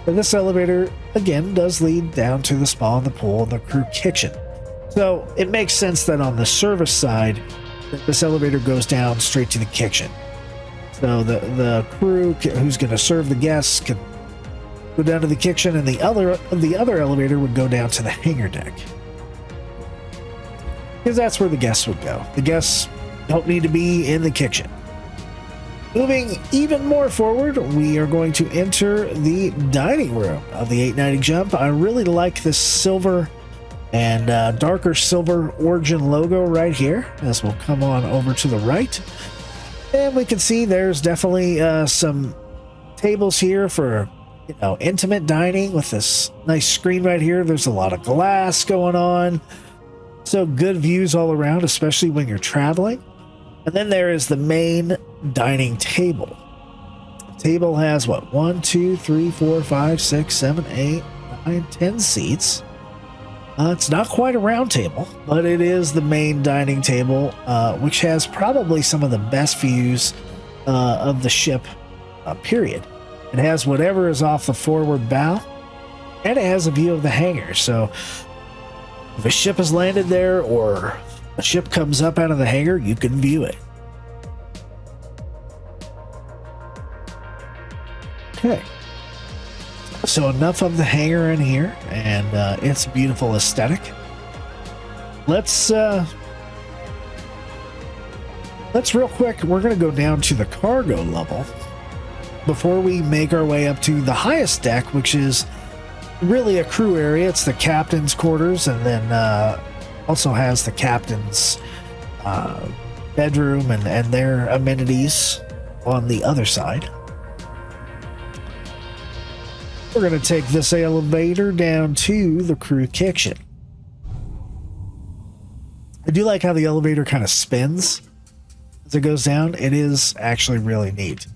And this elevator, again, does lead down to the spa and the pool and the crew kitchen. So it makes sense that on the service side, that this elevator goes down straight to the kitchen. So the crew who's going to serve the guests can go down to the kitchen, and the other elevator would go down to the hangar deck, because that's where the guests would go. The guests don't need to be in the kitchen. Moving even more forward, we are going to enter the dining room of the 890 Jump. I really like this silver and darker silver origin logo right here, as we'll come on over to the right. And we can see there's definitely some tables here for, you know, intimate dining with this nice screen right here. There's a lot of glass going on. So good views all around, especially when you're traveling. And then there is the main dining table. The table has what? 1, 2, 3, 4, 5, 6, 7, 8, 9, 10 seats. It's not quite a round table, but it is the main dining table, which has probably some of the best views of the ship, period. It has whatever is off the forward bow, and it has a view of the hangar. So if a ship has landed there or a ship comes up out of the hangar, you can view it. Okay. So enough of the hangar in here and its beautiful aesthetic. Let's real quick, we're going to go down to the cargo level before we make our way up to the highest deck, which is really a crew area. It's the captain's quarters, and then also has the captain's bedroom and their amenities on the other side. We're going to take this elevator down to the crew kitchen. I do like how the elevator kind of spins as it goes down. It is actually really neat.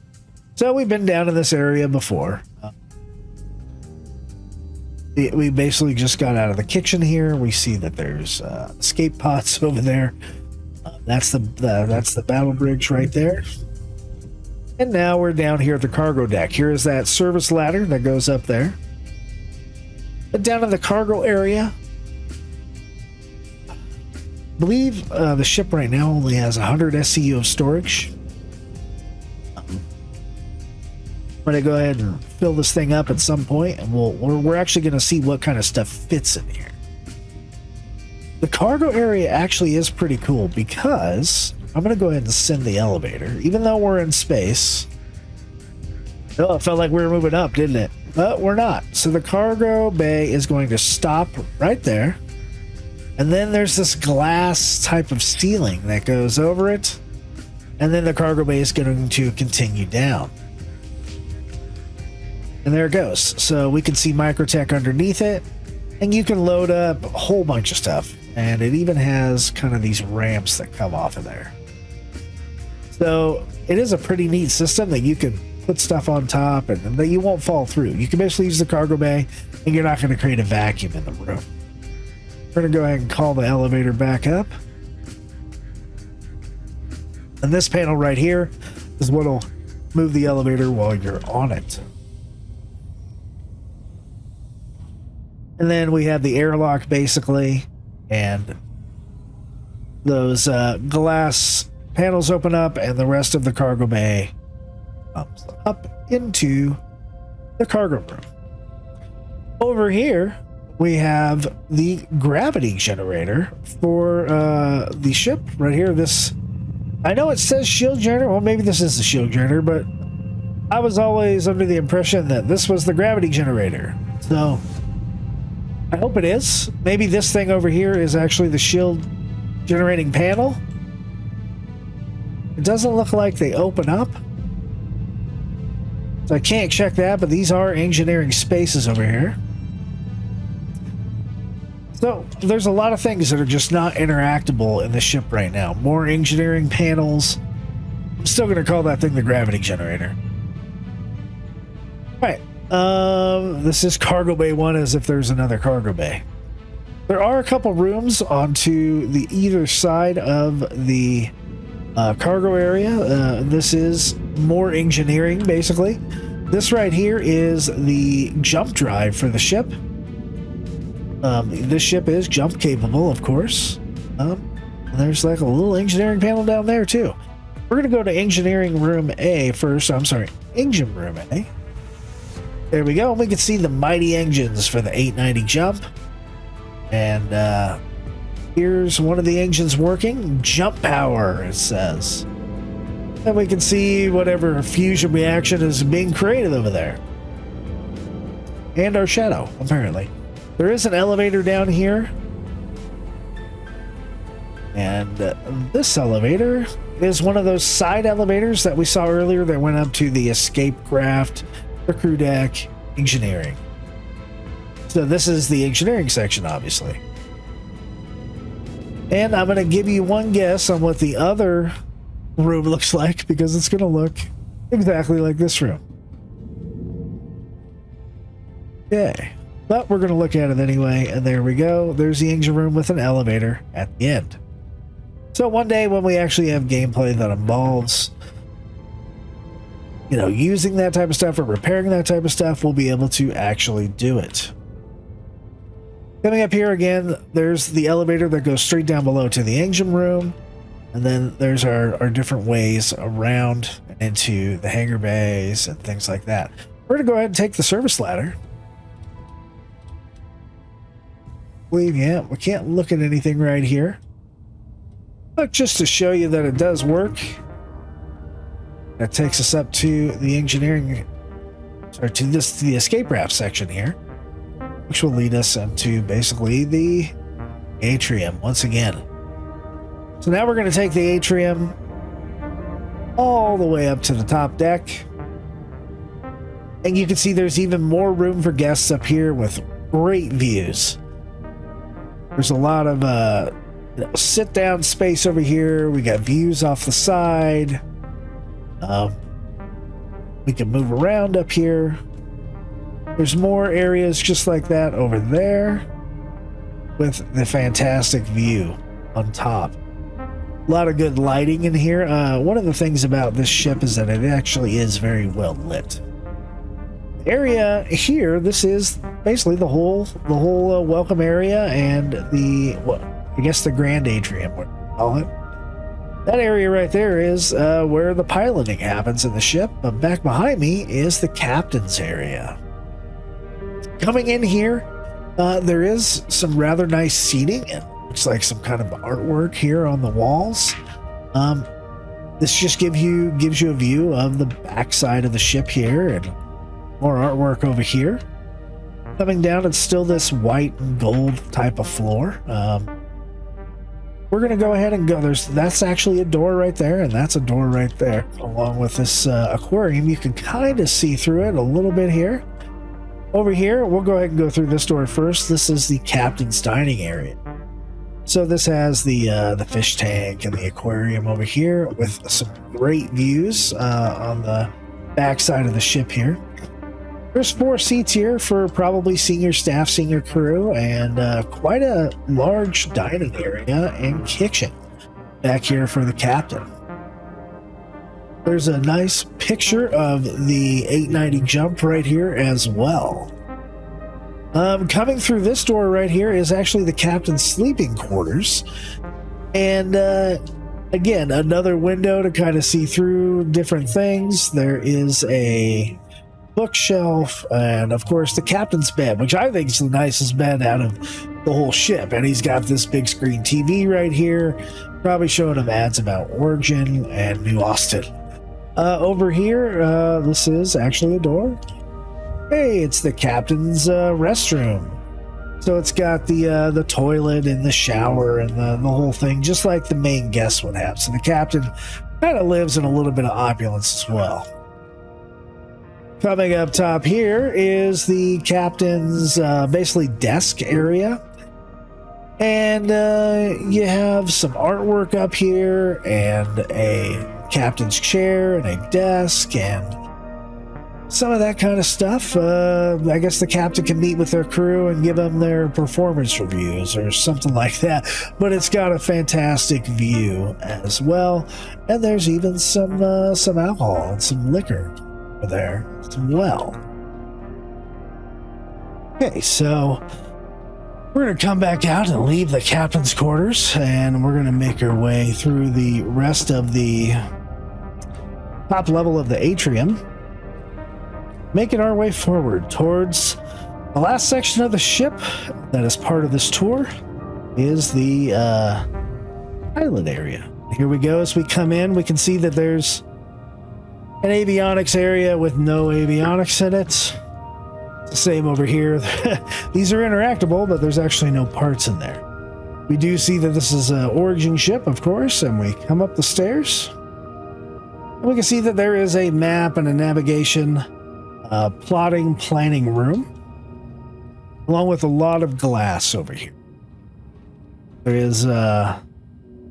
So we've been down in this area before. We basically just got out of the kitchen here. We see that there's escape pods over there. That's the battle bridge right there. And now we're down here at the cargo deck. Here is that service ladder that goes up there. But down in the cargo area, I believe the ship right now only has 100 SCU of storage. going to go ahead and fill this thing up at some point, and we're actually going to see what kind of stuff fits in here. The cargo area actually is pretty cool because I'm going to go ahead and send the elevator, even though we're in space. Oh, it felt like we were moving up, didn't it? But we're not. So the cargo bay is going to stop right there. And then there's this glass type of ceiling that goes over it. And then the cargo bay is going to continue down. And there it goes. So we can see Microtech underneath it. And you can load up a whole bunch of stuff. And it even has kind of these ramps that come off of there. So it is a pretty neat system that you can put stuff on top and that you won't fall through. You can basically use the cargo bay and you're not going to create a vacuum in the room. We're going to go ahead and call the elevator back up. And this panel right here is what will move the elevator while you're on it. And then we have the airlock basically, and those glass panels open up and the rest of the cargo bay comes up into the cargo room. Over here, we have the gravity generator for the ship right here. This, I know it says shield generator. Well, maybe this is the shield generator, but I was always under the impression that this was the gravity generator. So I hope it is. Maybe this thing over here is actually the shield generating panel. It doesn't look like they open up. So I can't check that, but these are engineering spaces over here. So there's a lot of things that are just not interactable in the ship right now. More engineering panels. I'm still going to call that thing the gravity generator. All right. This is cargo bay 1, as if there's another cargo bay. There are a couple rooms onto the either side of the cargo area. This is more engineering, basically. This right here is the jump drive for the ship. This ship is jump capable, of course. And there's like a little engineering panel down there too. We're going to go to engineering room A first. I'm sorry, engine room A. There we go. We can see the mighty engines for the 890 jump. And here's one of the engines working. Jump power, it says. And we can see whatever fusion reaction is being created over there. And our shadow, apparently. There is an elevator down here. And this elevator is one of those side elevators that we saw earlier that went up to the escape craft, the crew deck, engineering. So this is the engineering section, obviously. And I'm going to give you one guess on what the other room looks like, because it's going to look exactly like this room. Okay. But we're going to look at it anyway, and there we go. There's the engine room with an elevator at the end. So one day when we actually have gameplay that involves, you know, using that type of stuff or repairing that type of stuff, we'll be able to actually do it. Coming up here again, there's the elevator that goes straight down below to the engine room. And then there's our different ways around into the hangar bays and things like that. We're going to go ahead and take the service ladder. Yeah, we can't look at anything right here. But just to show you that it does work, that takes us up to the engineering, or to the escape raft section here, which will lead us into basically the atrium once again. So now we're going to take the atrium all the way up to the top deck. And you can see there's even more room for guests up here with great views. There's a lot of sit-down space over here. We got views off the side. We can move around up here. There's more areas just like that over there with the fantastic view on top. A lot of good lighting in here. One of the things about this ship is that it actually is very well lit. The area here, this is basically the whole welcome area and the, well, I guess the grand atrium, what we call it. That area right there is where the piloting happens in the ship, but back behind me is the captain's area. Coming in here, there is some rather nice seating, and looks like some kind of artwork here on the walls. This just gives you a view of the backside of the ship here, and more artwork over here. Coming down, it's still this white and gold type of floor. We're going to go ahead and go. That's actually a door right there, and that's a door right there. Along with this aquarium, you can kind of see through it a little bit here. Over here, we'll go ahead and go through this door first. This is the captain's dining area. So this has the fish tank and the aquarium over here with some great views on the back side of the ship here. There's 4 seats here for probably senior staff, senior crew, and quite a large dining area and kitchen back here for the captain. There's a nice picture of the 890 Jump right here as well. Coming through this door right here is actually the captain's sleeping quarters. And again, another window to kind of see through different things. There is a bookshelf, and of course the captain's bed, which I think is the nicest bed out of the whole ship. And he's got this big screen TV right here, probably showing him ads about Origin and New Austin. Over here, this is actually a door. Hey, it's the captain's restroom. So it's got the toilet and the shower and the whole thing, just like the main guest would have. So the captain kind of lives in a little bit of opulence as well. Coming up top here is the captain's basically desk area. And you have some artwork up here and a captain's chair and a desk and some of that kind of stuff. I guess the captain can meet with their crew and give them their performance reviews or something like that. But it's got a fantastic view as well. And there's even some alcohol and some liquor there as well. Okay, so we're going to come back out and leave the captain's quarters, and we're going to make our way through the rest of the top level of the atrium, making our way forward towards the last section of the ship that is part of this tour is the pilot area. Here we go. As we come in, we can see that there's an avionics area with no avionics in it. It's the same over here. These are interactable, but there's actually no parts in there. We do see that this is an Origin ship, of course, and we come up the stairs. And we can see that there is a map and a navigation planning room, along with a lot of glass over here. There is a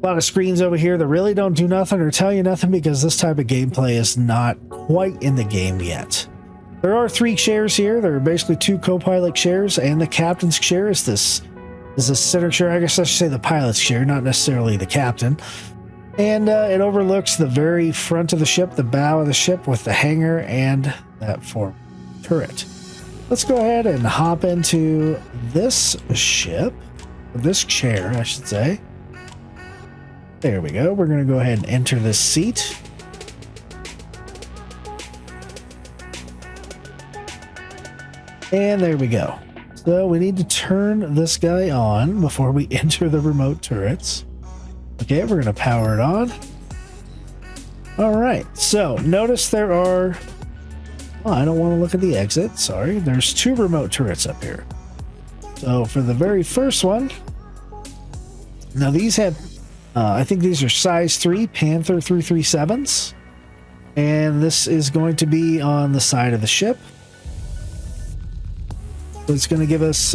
lot of screens over here that really don't do nothing or tell you nothing because this type of gameplay is not quite in the game yet. There are 3 chairs here. There are basically 2 co-pilot chairs, and the captain's chair is this center chair. I guess I should say the pilot's chair, not necessarily the captain. And it overlooks the very front of the ship, the bow of the ship, with the hangar and that forward turret. Let's go ahead and hop into this ship, this chair, I should say. There we go. We're going to go ahead and enter this seat. And there we go. So we need to turn this guy on before we enter the remote turrets. Okay, we're going to power it on. All right. So notice there are... Oh, I don't want to look at the exit. Sorry. There's 2 remote turrets up here. So for the very first one... Now these have... I think these are size 3 Panther 337s. And this is going to be on the side of the ship. So it's going to give us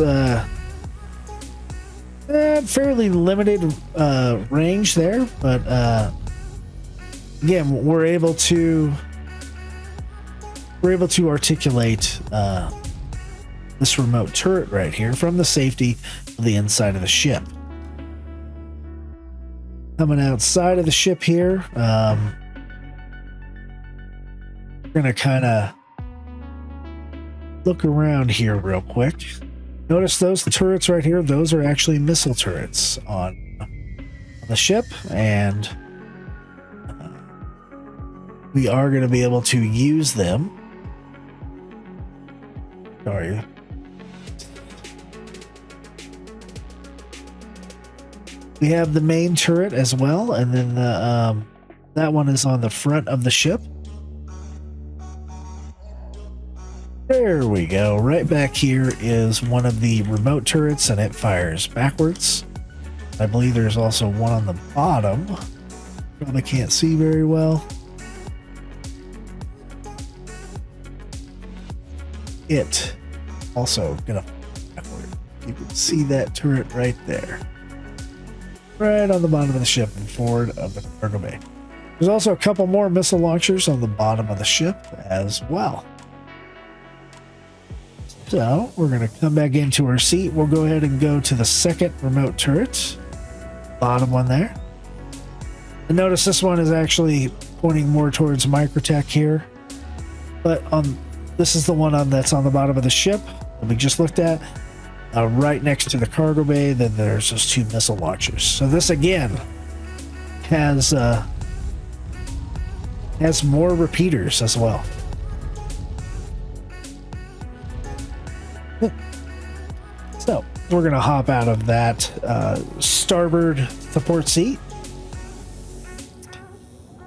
fairly limited range there. But again, we're able to articulate this remote turret right here from the safety of the inside of the ship. Coming outside of the ship here, we're going to kind of look around here real quick. Notice those turrets right here, those are actually missile turrets on the ship, and we are going to be able to use them. Sorry. We have the main turret as well, and then the that one is on the front of the ship. There we go. Right back here is one of the remote turrets, and it fires backwards. I believe there's also one on the bottom. Probably can't see very well. It also gonna fire backward. You can see that turret right there. Right on the bottom of the ship and forward of the cargo bay. There's also a couple more missile launchers on the bottom of the ship as well. So we're going to come back into our seat. We'll go ahead and go to the second remote turret. Bottom one there. And notice this one is actually pointing more towards Microtech here. But this is the one that's on the bottom of the ship that we just looked at. Right next to the cargo bay, then there's those two missile launchers. So this again has more repeaters as well. So we're going to hop out of that starboard support seat.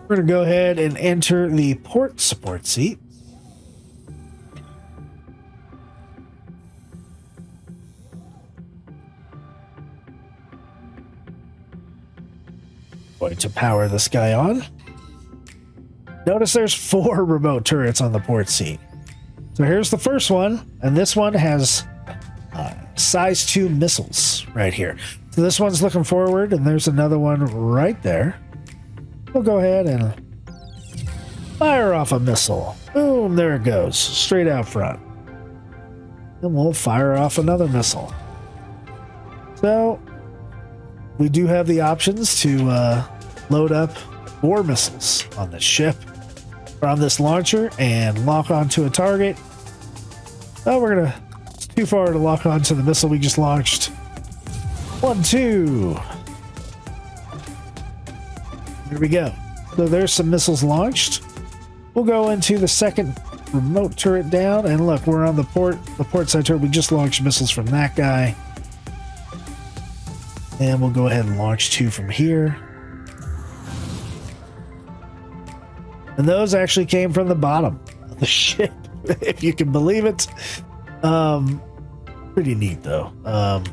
We're going to go ahead and enter the port support seat. Going to power this guy on. Notice there's 4 remote turrets on the port seat. So here's the first one, and this one has size 2 missiles right here. So this one's looking forward, and there's another one right there. We'll go ahead and fire off a missile. Boom, there it goes, straight out front. Then we'll fire off another missile. So we do have the options to load up 4 missiles on this ship or on this launcher and lock onto a target. Oh, it's too far to lock onto the missile we just launched. 1, 2. Here we go. So there's some missiles launched. We'll go into the second remote turret down, and look, we're on the port side turret. We just launched missiles from that guy. And we'll go ahead and launch 2 from here. And those actually came from the bottom of the ship, if you can believe it. Pretty neat, though. And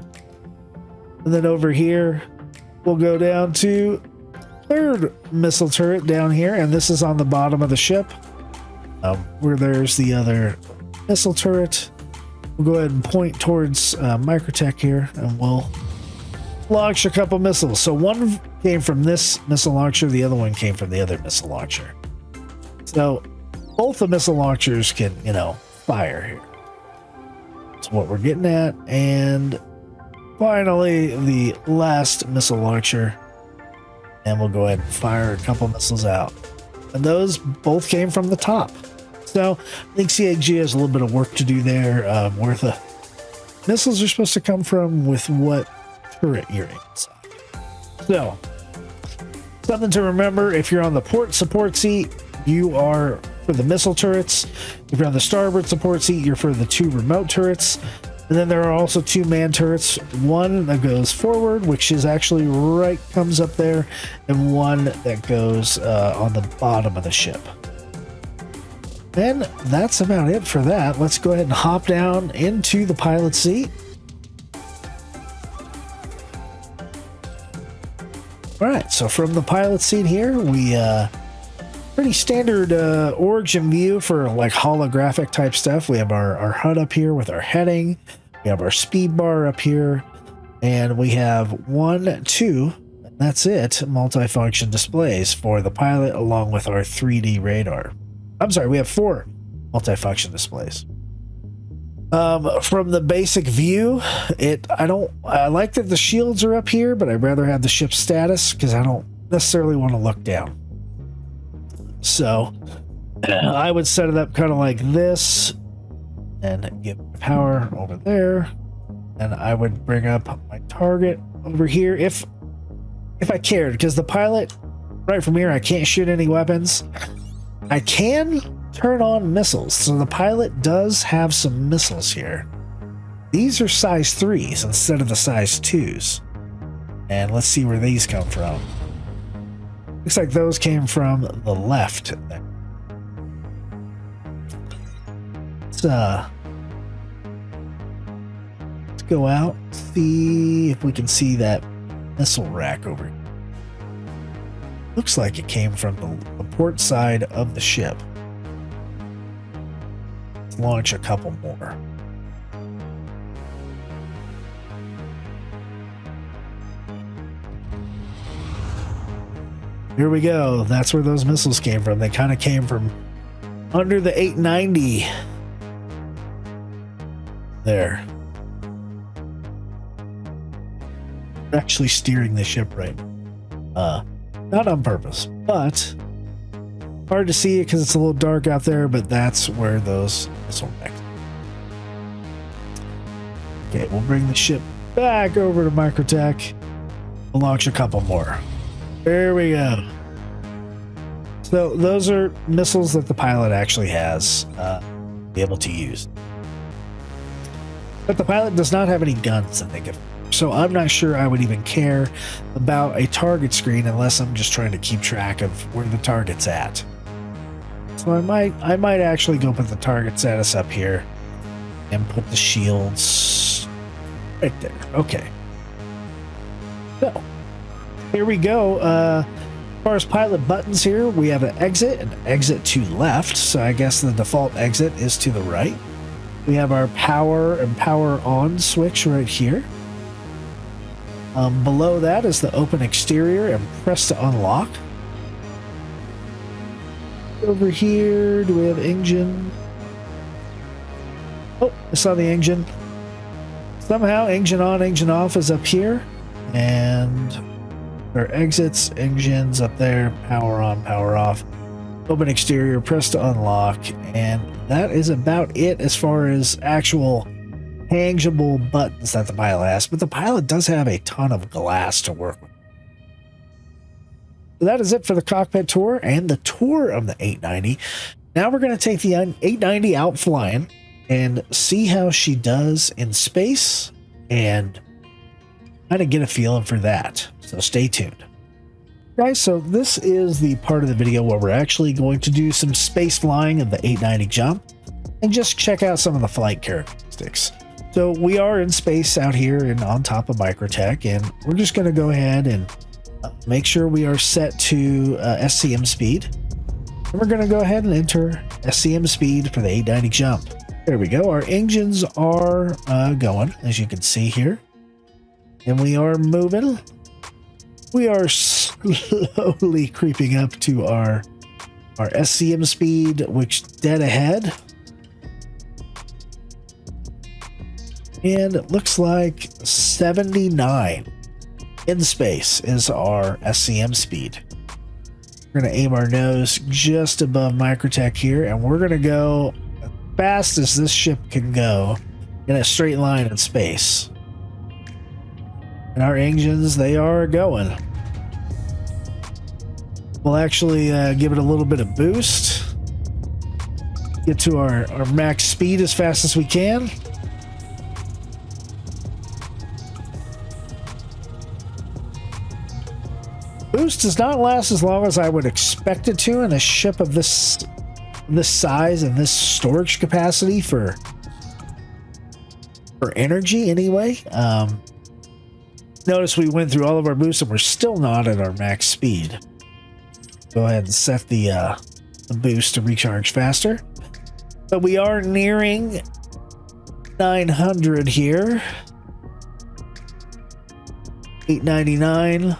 then over here, we'll go down to third missile turret down here, and this is on the bottom of the ship, where there's the other missile turret. We'll go ahead and point towards Microtech here, and we'll launch a couple missiles. So one came from this missile launcher, the other one came from the other missile launcher. So both the missile launchers can, fire here. That's what we're getting at. And finally, the last missile launcher. And we'll go ahead and fire a couple missiles out. And those both came from the top. So I think CAG has a little bit of work to do there, where the missiles are supposed to come from with what turret you're inside. So something to remember: if you're on the port support seat, you are for the missile turrets. If you're on the starboard support seat, you're for the 2 remote turrets. And then there are also 2 man turrets, one that goes forward, which is actually comes up there, and one that goes on the bottom of the ship. And that's about it for that. Let's go ahead and hop down into the pilot seat. All right, so from the pilot seat here, we pretty standard origin view for like holographic type stuff. We have our HUD up here with our heading. We have our speed bar up here, and we have 1, 2, and that's it, multifunction displays for the pilot, along with our 3D radar. I'm sorry, we have 4 multifunction displays. From the basic view, I like that the shields are up here, but I'd rather have the ship status because I don't necessarily want to look down. So I would set it up kind of like this and give power over there, and I would bring up my target over here if I cared, because the pilot right from here, I can't shoot any weapons. I can turn on missiles, so the pilot does have some missiles here. These are size 3s instead of the size 2s. And let's see where these come from. Looks like those came from the left. Let's go out, see if we can see that missile rack over here. Looks like it came from the port side of the ship. Let's launch a couple more. Here we go. That's where those missiles came from. They kind of came from under the 890. There. We're actually steering the ship right. Not on purpose, but hard to see it because it's a little dark out there, but that's where those missile racks. Okay, we'll bring the ship back over to Microtech. We'll launch a couple more. There we go. So those are missiles that the pilot actually has be able to use. But the pilot does not have any guns that they can. So I'm not sure I would even care about a target screen unless I'm just trying to keep track of where the target's at. So I might actually go put the target status up here and put the shields right there. Okay. So here we go. As far as pilot buttons here, we have an exit and exit to left. So I guess the default exit is to the right. We have our power and power on switch right here. Below that is the open exterior and press to unlock. Over here, do we have engine? Oh, I saw the engine. Somehow engine on, engine off is up here. And our exits, engines up there, power on, power off. Open exterior, press to unlock. And that is about it as far as actual tangible buttons that the pilot has, but the pilot does have a ton of glass to work with. So that is it for the cockpit tour and the tour of the 890. Now we're going to take the 890 out flying and see how she does in space and kind of get a feeling for that. So stay tuned. Guys, so this is the part of the video where we're actually going to do some space flying of the 890 jump and just check out some of the flight characteristics. So we are in space out here and on top of Microtech, and we're just going to go ahead and make sure we are set to SCM speed. And we're going to go ahead and enter SCM speed for the 890 jump. There we go. Our engines are going, as you can see here. And we are moving. We are slowly creeping up to our SCM speed, which dead ahead. And it looks like 79 in space is our SCM speed. We're going to aim our nose just above Microtech here, and we're going to go as fast as this ship can go in a straight line in space. And our engines, they are going. We'll actually give it a little bit of boost. Get to our max speed as fast as we can. Boost does not last as long as I would expect it to in a ship of this size and this storage capacity for energy anyway. Notice we went through all of our boosts and we're still not at our max speed. Go ahead and set the boost to recharge faster. But we are nearing 900 here. 899.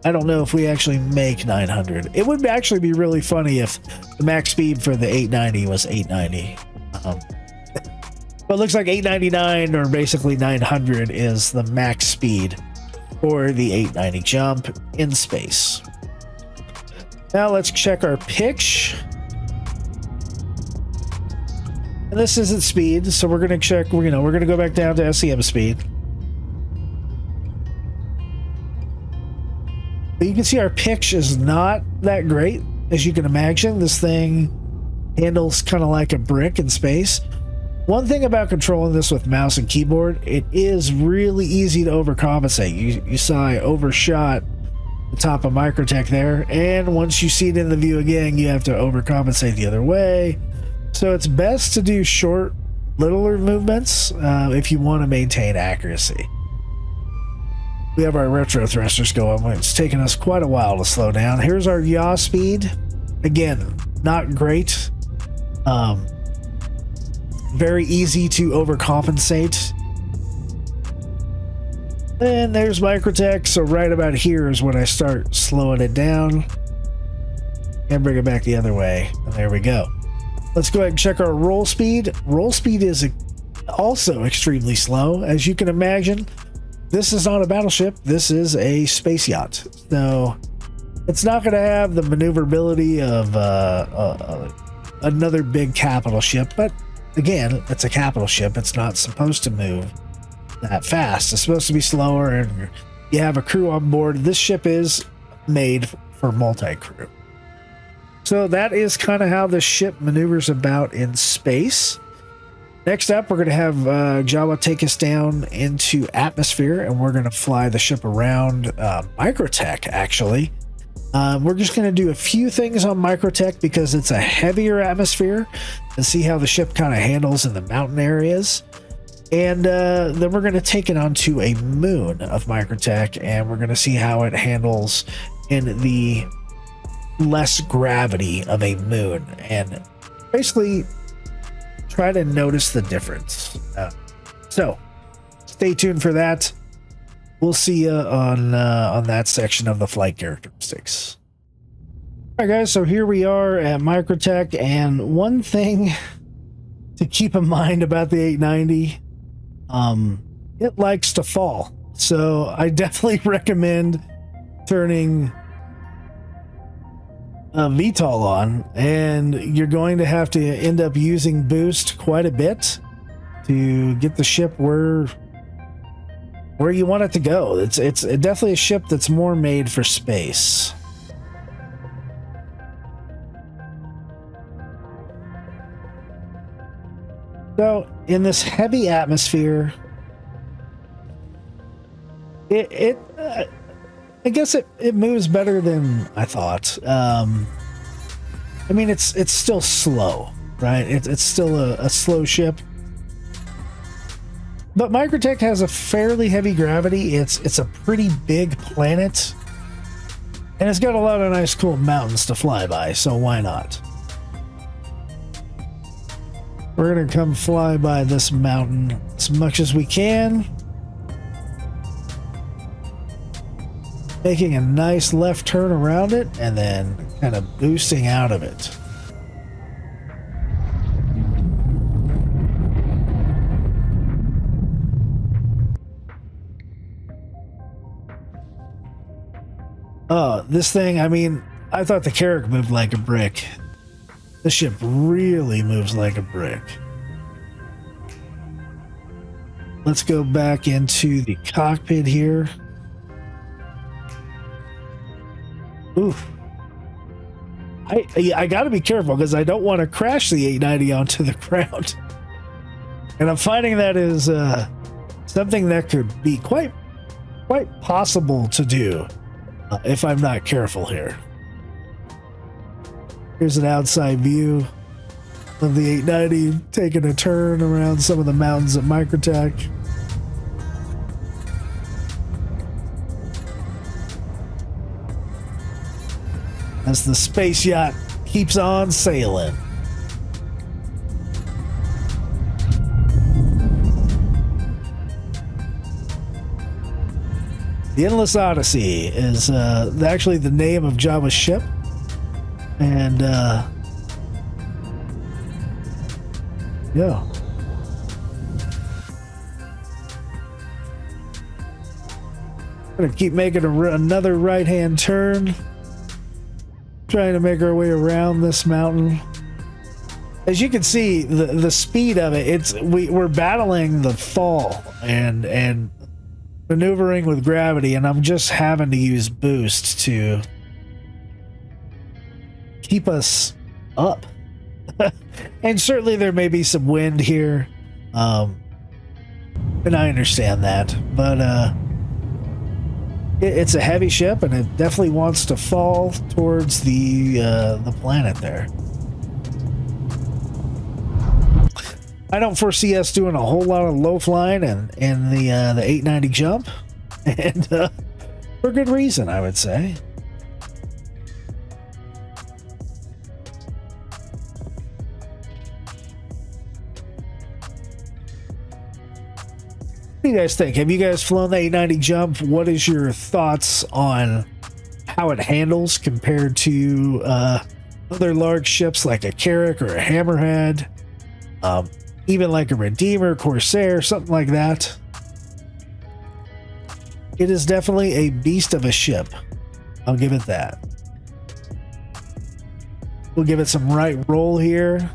I don't know if we actually make 900. It would actually be really funny if the max speed for the 890 was 890. But it looks like 899 or basically 900 is the max speed for the 890 jump in space. Now let's check our pitch. And this isn't speed, so we're going to check, we're going to go back down to SCM speed. you can see our pitch is not that great. As you can imagine, this thing handles kind of like a brick in space. One thing about controlling this with mouse and keyboard, it is really easy to overcompensate. You saw I overshot the top of Microtech there, and once you see it in the view again, you have to overcompensate the other way. So it's best to do short, littler movements if you want to maintain accuracy. We have our retro thrusters going. It's taken us quite a while to slow down. Here's our yaw speed. Again, not great. Very easy to overcompensate. And there's Microtech, so right about here is when I start slowing it down and bring it back the other way. And there we go. Let's go ahead and check our roll speed. Roll speed is also extremely slow. As you can imagine, this is not a battleship. This is a space yacht. So it's not going to have the maneuverability of another big capital ship. But again, it's a capital ship. It's not supposed to move that fast. It's supposed to be slower, and you have a crew on board. This ship is made for multi-crew. So that is kind of how the ship maneuvers about in space. Next up, we're going to have Jawa take us down into atmosphere, and we're going to fly the ship around Microtech, actually. We're just going to do a few things on Microtech because it's a heavier atmosphere, and see how the ship kind of handles in the mountain areas. And then we're going to take it onto a moon of Microtech, and we're going to see how it handles in the less gravity of a moon, and basically try to notice the difference. So stay tuned for that. We'll see you on that section of the flight characteristics. All right, guys, so here we are at Microtech, and one thing to keep in mind about the 890, it likes to fall. So I definitely recommend turning VTOL on, and you're going to have to end up using boost quite a bit to get the ship where you want it to go. It's definitely a ship that's more made for space. So in this heavy atmosphere, I guess it moves better than I thought. I mean, it's still slow, right? It's still a slow ship. But Microtech has a fairly heavy gravity. It's a pretty big planet, and it's got a lot of nice, cool mountains to fly by. So why not? We're gonna come fly by this mountain as much as we can, making a nice left turn around it and then kind of boosting out of it. Oh, this thing, I mean, I thought the Carrack moved like a brick. This ship really moves like a brick. Let's go back into the cockpit here. Ooh. I got to be careful because I don't want to crash the 890 onto the ground. And I'm finding that is something that could be quite possible to do if I'm not careful here. Here's an outside view of the 890 taking a turn around some of the mountains at Microtech. As the space yacht keeps on sailing. The Endless Odyssey is actually the name of Jawa's ship. And yeah. Gonna keep making another right-hand turn. Trying to make our way around this mountain. As you can see, the speed of it, we're battling the fall, and maneuvering with gravity, and I'm just having to use boost to keep us up. And certainly there may be some wind here, and I understand that, but it's a heavy ship, and it definitely wants to fall towards the planet there. I don't foresee us doing a whole lot of low flying in the 890 jump, and for good reason, I would say. What do you guys think? Have you guys flown the 890 jump? What is your thoughts on how it handles compared to other large ships like a Carrack or a Hammerhead? Even like a Redeemer, Corsair, something like that. It is definitely a beast of a ship. I'll give it that. We'll give it some right roll here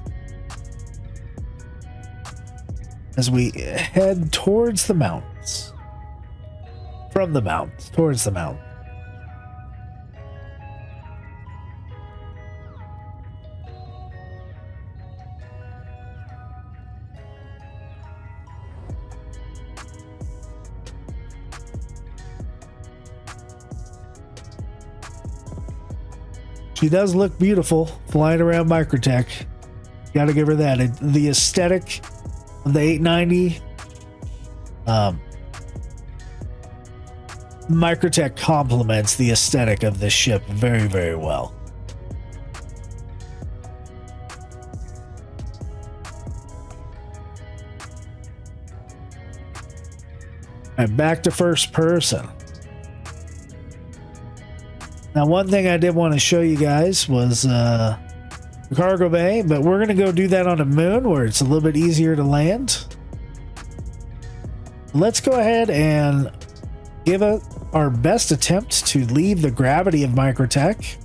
as we head towards the mountains. From the mountains, towards the mountains. She does look beautiful flying around Microtech. Gotta give her that. The aesthetic of the 890, Microtech complements the aesthetic of this ship very, very well. And back to first person. Now, one thing I did want to show you guys was the cargo bay, but we're going to go do that on the moon where it's a little bit easier to land. Let's go ahead and give it our best attempt to leave the gravity of Microtech.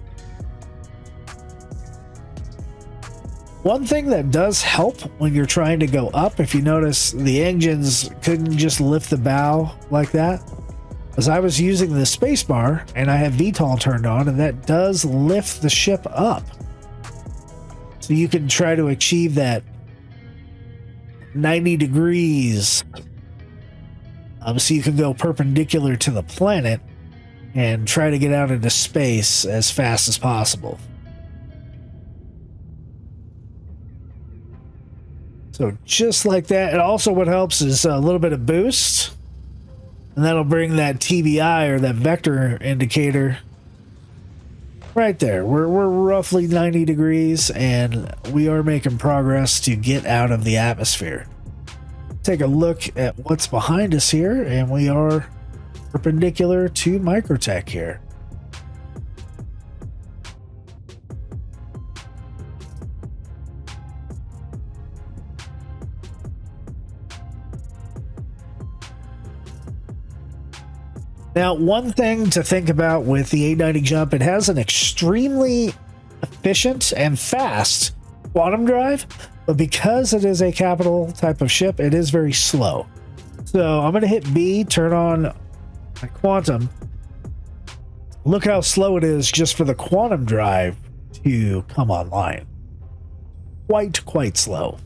One thing that does help when you're trying to go up, if you notice, the engines couldn't just lift the bow like that. As I was using the spacebar, and I have VTOL turned on, and that does lift the ship up. So you can try to achieve that 90 degrees. So you can go perpendicular to the planet and try to get out into space as fast as possible. So just like that. And also what helps is a little bit of boost. And that'll bring that TBI, or that vector indicator, right there. We're roughly 90 degrees, and we are making progress to get out of the atmosphere. Take a look at what's behind us here, and we are perpendicular to Microtech here. Now, one thing to think about with the 890 jump, it has an extremely efficient and fast quantum drive, but because it is a capital type of ship, it is very slow. So I'm going to hit B, turn on my quantum. Look how slow it is just for the quantum drive to come online. Quite slow.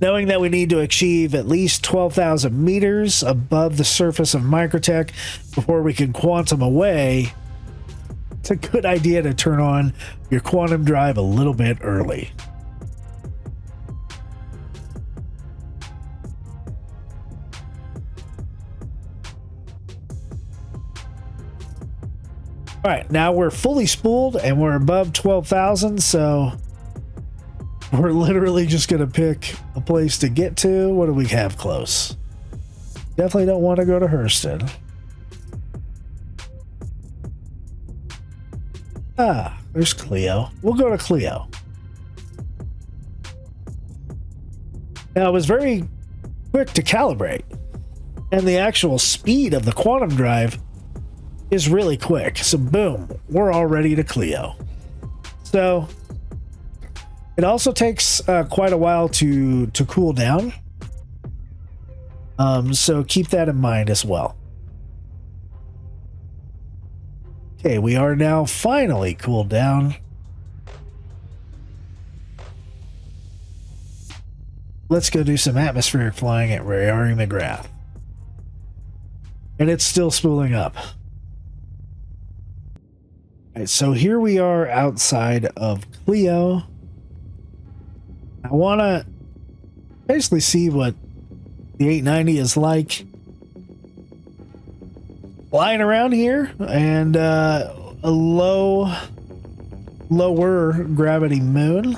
Knowing that we need to achieve at least 12,000 meters above the surface of Microtech before we can quantum away, it's a good idea to turn on your quantum drive a little bit early. All right, now we're fully spooled and we're above 12,000, so we're literally just going to pick a place to get to. What do we have close? Definitely don't want to go to Hurston. Ah, there's Clio. We'll go to Clio. Now, it was very quick to calibrate, and the actual speed of the quantum drive is really quick. So boom, we're all ready to Clio. So it also takes quite a while to cool down. So keep that in mind as well. Okay, we are now finally cooled down. Let's go do some atmospheric flying at Rayari McGrath. And it's still spooling up. Alright, so here we are outside of Clio. I want to basically see what the 890 is like flying around here, and a lower gravity moon.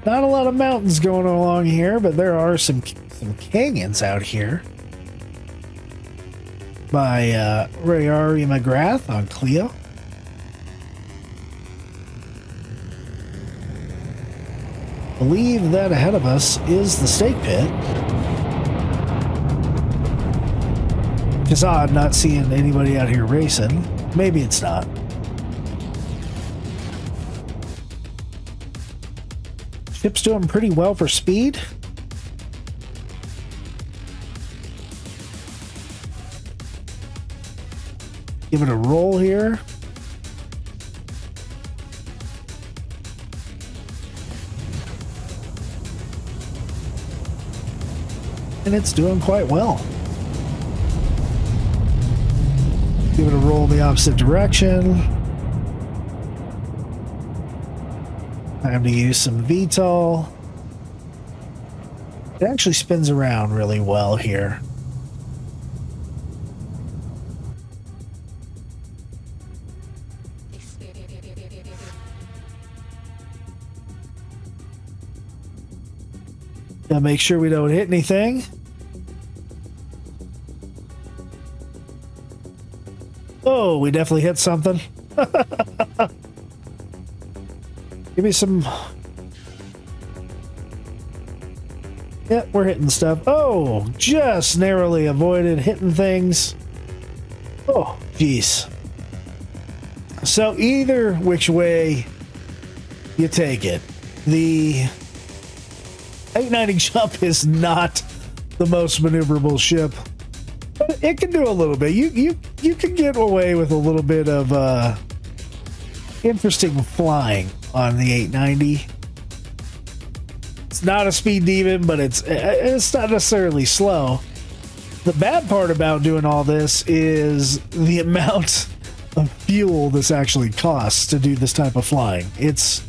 Not a lot of mountains going along here, but there are some canyons out here by Rayari McGrath on Clio. Believe that ahead of us is the stake pit. It's odd not seeing anybody out here racing. Maybe it's not. Ship's doing pretty well for speed. Give it a roll here. And it's doing quite well. Give it a roll in the opposite direction. Time to use some VTOL. It actually spins around really well here. Gotta make sure we don't hit anything. Oh, we definitely hit something. Give me some. Yeah, we're hitting stuff. Oh, just narrowly avoided hitting things. Oh, jeez. So either which way you take it, the 890 Jump is not the most maneuverable ship. But it can do a little bit. You can get away with a little bit of interesting flying on the 890. It's not a speed demon, but it's not necessarily slow. The bad part about doing all this is the amount of fuel this actually costs to do this type of flying. It's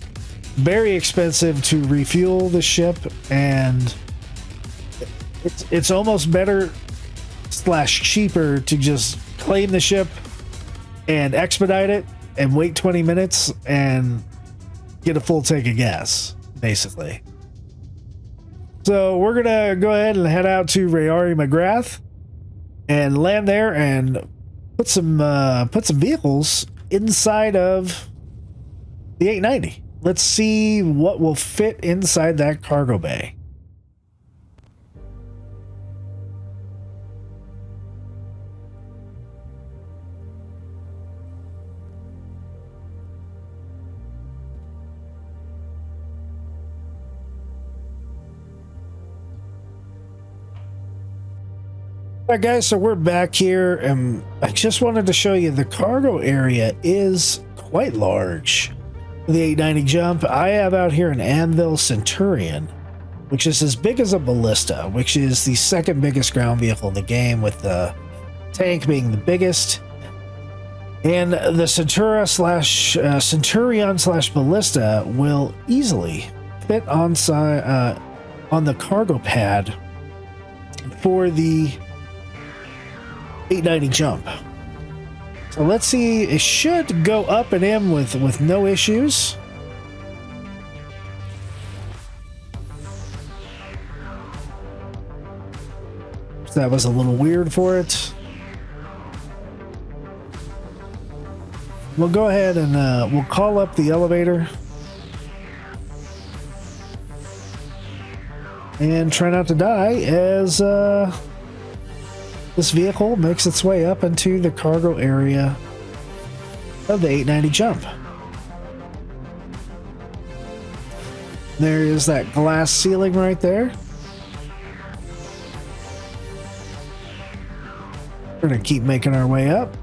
very expensive to refuel the ship, and it's almost better / cheaper to just claim the ship and expedite it and wait 20 minutes and get a full tank of gas, basically. So we're gonna go ahead and head out to Rayari McGrath and land there and put some vehicles inside of the 890. Let's see what will fit inside that cargo bay. Alright guys, so we're back here, and I just wanted to show you the cargo area is quite large. The 890 Jump, I have out here an Anvil Centurion, which is as big as a Ballista, which is the second biggest ground vehicle in the game, with the tank being the biggest. And the Centurion / Ballista will easily fit on the cargo pad for the 890 Jump. So let's see, it should go up and in with no issues. So that was a little weird for it. We'll go ahead and we'll call up the elevator and try not to die as this vehicle makes its way up into the cargo area of the 890 Jump. There is that glass ceiling right there. We're gonna keep making our way up.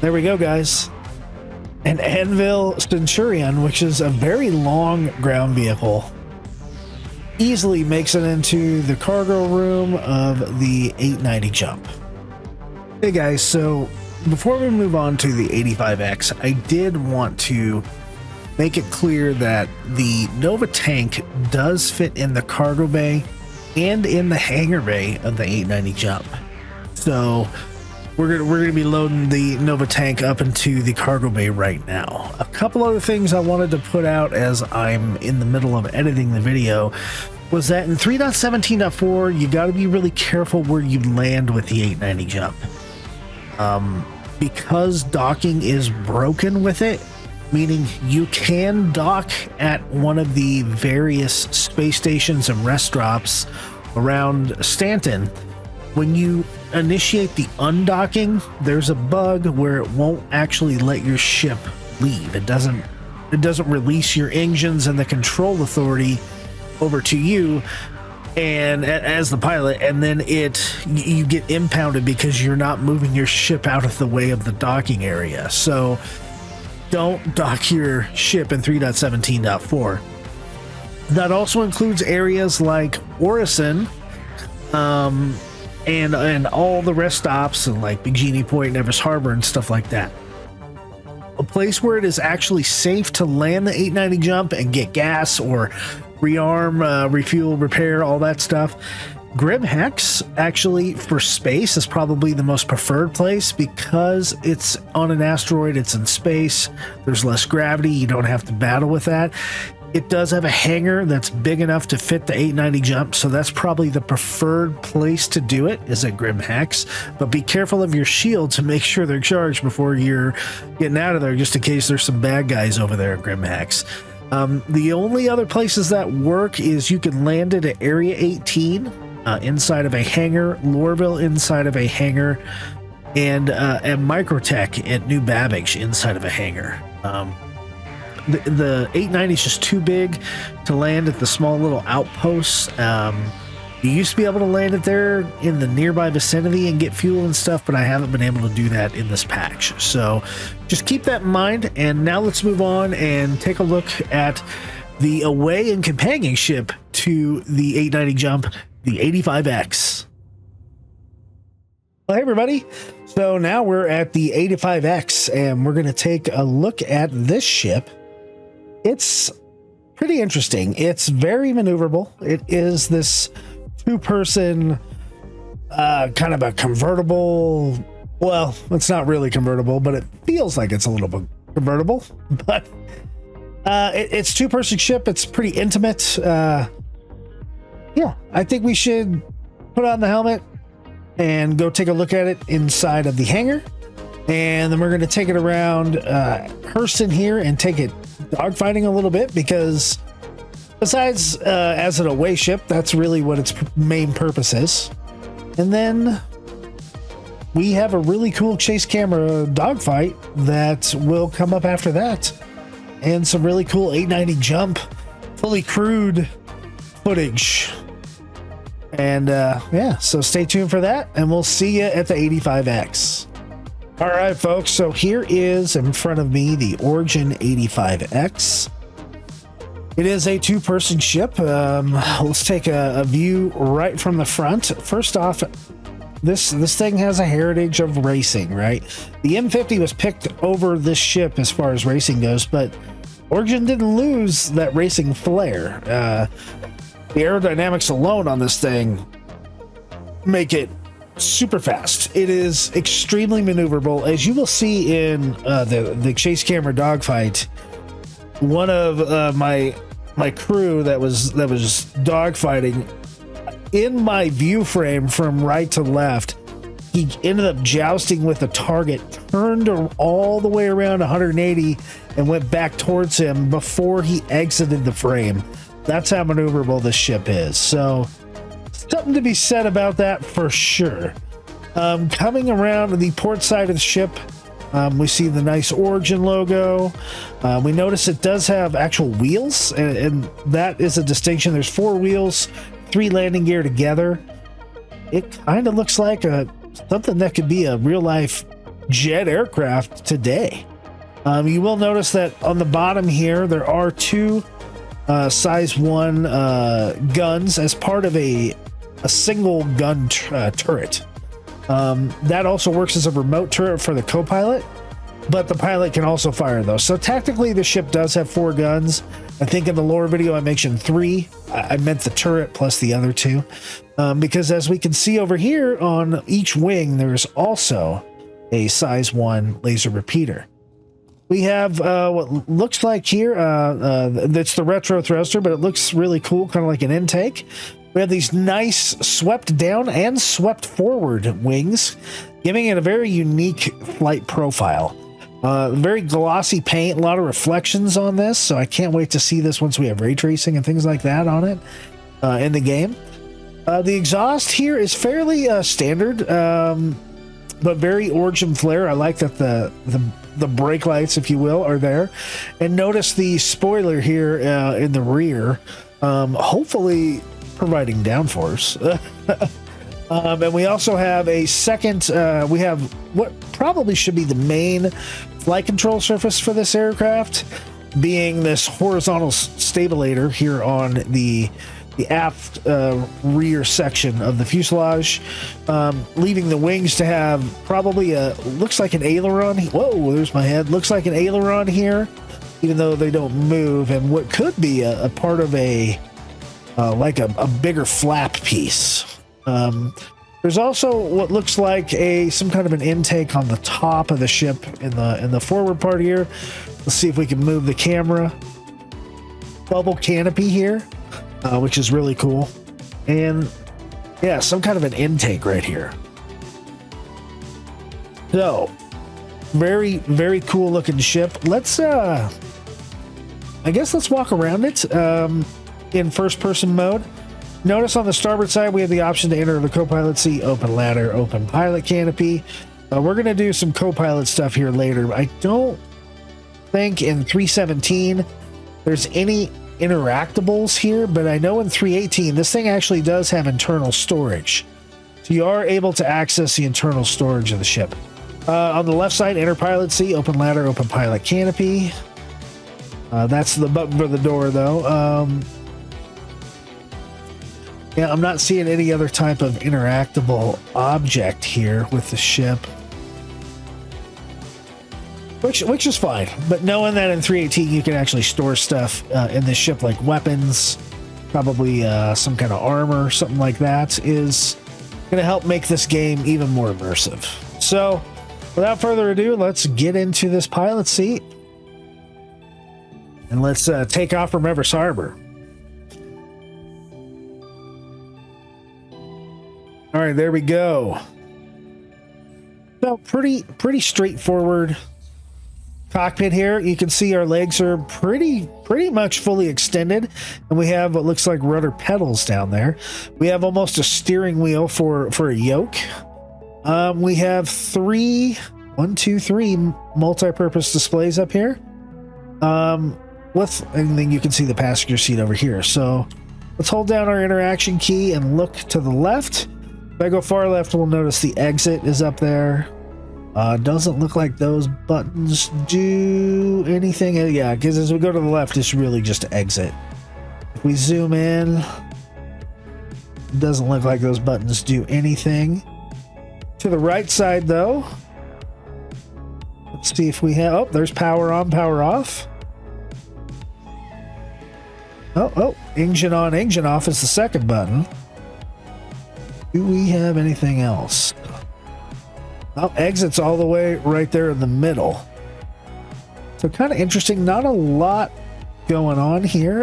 There we go, guys. An Anvil Centurion, which is a very long ground vehicle, easily makes it into the cargo room of the 890 Jump. Hey guys, so before we move on to the 85X, I did want to make it clear that the Nova tank does fit in the cargo bay and in the hangar bay of the 890 Jump. So we're gonna be loading the Nova tank up into the cargo bay right now. A couple other things I wanted to put out as I'm in the middle of editing the video was that in 3.17.4 you got to be really careful where you land with the 890 Jump. Because docking is broken with it, meaning you can dock at one of the various space stations and rest stops around Stanton. When you initiate the undocking, there's a bug where it won't actually let your ship leave. It doesn't release your engines and the control authority over to you and as the pilot, and then you get impounded because you're not moving your ship out of the way of the docking area. So don't dock your ship in 3.17.4. That also includes areas like Orison, and all the rest stops, and like Big Genie Point and Everest Harbor and stuff like that. A place where it is actually safe to land the 890 Jump and get gas or rearm, refuel, repair, all that stuff. Grim Hex, actually, for space, is probably the most preferred place because it's on an asteroid, it's in space, there's less gravity, you don't have to battle with that. It does have a hangar that's big enough to fit the 890 Jump, so that's probably the preferred place to do it, is at Grim Hex. But be careful of your shield to make sure they're charged before you're getting out of there, just in case there's some bad guys over there at Grim Hex. The only other places that work is you can land it at Area 18, inside of a hangar, Lorville inside of a hangar, and at Microtech at New Babbage inside of a hangar. The 890 is just too big to land at the small little outposts. You used to be able to land it there in the nearby vicinity and get fuel and stuff, but I haven't been able to do that in this patch. So just keep that in mind. And now let's move on and take a look at the away and companionship to the 890 Jump, the 85X. Well, hey everybody. So now we're at the 85X and we're going to take a look at this ship. It's pretty interesting. It's very maneuverable. It is this two-person kind of a convertible. Well, it's not really convertible, but it feels like it's a little bit convertible. But it's two-person ship. It's pretty intimate. Yeah, I think we should put on the helmet and go take a look at it inside of the hangar. And then we're going to take it around Hurston here and take it dogfighting a little bit, because besides as an away ship, that's really what its main purpose is. And then we have a really cool chase camera dogfight that will come up after that, and some really cool 890 Jump fully crewed footage. And yeah, so stay tuned for that, and we'll see you at the 85X. All right, folks, so here is in front of me the Origin 85X. It is a two-person ship. Let's take a view right from the front. First off, this thing has a heritage of racing, right? The M50 was picked over this ship as far as racing goes, but Origin didn't lose that racing flair. The aerodynamics alone on this thing make it super fast. It is extremely maneuverable, as you will see in the chase camera dogfight. One of my crew that was dogfighting, in my view frame from right to left, he ended up jousting with a target, turned all the way around 180 and went back towards him before he exited the frame. That's how maneuverable this ship is. So something to be said about that for sure. Coming around the port side of the ship, we see the nice Origin logo. We notice it does have actual wheels, and that is a distinction. There's 4 wheels, 3 landing gear together. It kind of looks like something that could be a real life jet aircraft today. You will notice that on the bottom here, there are two size 1 guns as part of a single gun turret. That also works as a remote turret for the co-pilot, but the pilot can also fire those. So technically the ship does have 4 guns. I think in the lore video I mentioned 3. I meant the turret plus the other 2, because as we can see over here on each wing, there's also a size 1 laser repeater. We have what looks like here, that's the retro thruster, but it looks really cool, kind of like an intake. We have these nice swept down and swept forward wings, giving it a very unique flight profile. Very glossy paint, a lot of reflections on this, so I can't wait to see this once we have ray tracing and things like that on it in the game. The exhaust here is fairly standard, but very origin flare. I like that the brake lights, if you will, are there. And notice the spoiler here in the rear, hopefully providing downforce. And we also have a second, we have what probably should be the main flight control surface for this aircraft, being this horizontal stabilator here on the aft rear section of the fuselage, leaving the wings to have probably looks like an aileron. Whoa, there's my head. Looks like an aileron here, even though they don't move, and what could be a part of a like a bigger flap piece. There's also what looks like some kind of an intake on the top of the ship in the forward part here. Let's see if we can move the camera. Bubble canopy here, which is really cool. And yeah, some kind of an intake right here. So very, very cool looking ship. Let's I guess let's walk around it in first person mode. Notice on the starboard side, we have the option to enter the co-pilot seat, open ladder, open pilot canopy. We're going to do some co-pilot stuff here later. I don't think in 317 there's any interactables here, but I know in 318 this thing actually does have internal storage. So you are able to access the internal storage of the ship. On the left side, enter pilot seat, open ladder, open pilot canopy. That's the button for the door, though. Yeah, I'm not seeing any other type of interactable object here with the ship, which is fine. But knowing that in 318 you can actually store stuff in this ship, like weapons, probably some kind of armor, something like that, is going to help make this game even more immersive. So, without further ado, let's get into this pilot seat, and let's take off from Evers Harbor. All right, there we go. So pretty straightforward cockpit here. You can see our legs are pretty much fully extended, and we have what looks like rudder pedals down there. We have almost a steering wheel for a yoke. We have three multi-purpose displays up here. And then you can see the passenger seat over here. So let's hold down our interaction key and look to the left. If I go far left, we'll notice the exit is up there. Doesn't look like those buttons do anything. Yeah, because as we go to the left, it's really just exit. If we zoom in, it doesn't look like those buttons do anything. To the right side, though, let's see if we have... Oh, there's power on, power off. Oh, engine on, engine off is the second button. Do we have anything else? Oh, exit's all the way right there in the middle. So kind of interesting. Not a lot going on here.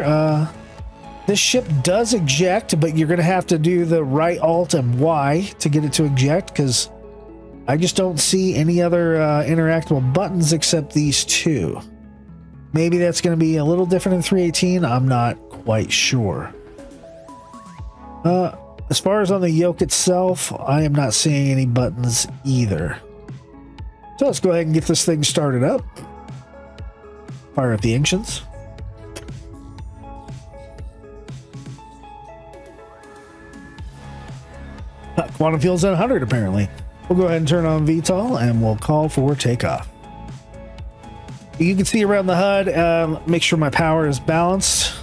This ship does eject, but you're going to have to do the right Alt and Y to get it to eject, because I just don't see any other interactable buttons except these two. Maybe that's going to be a little different in 318. I'm not quite sure. As far as on the yoke itself, I am not seeing any buttons either. So let's go ahead and get this thing started up. Fire up the engines. Quantum fuel's at 100 apparently. We'll go ahead and turn on VTOL and we'll call for takeoff. You can see around the HUD, make sure my power is balanced.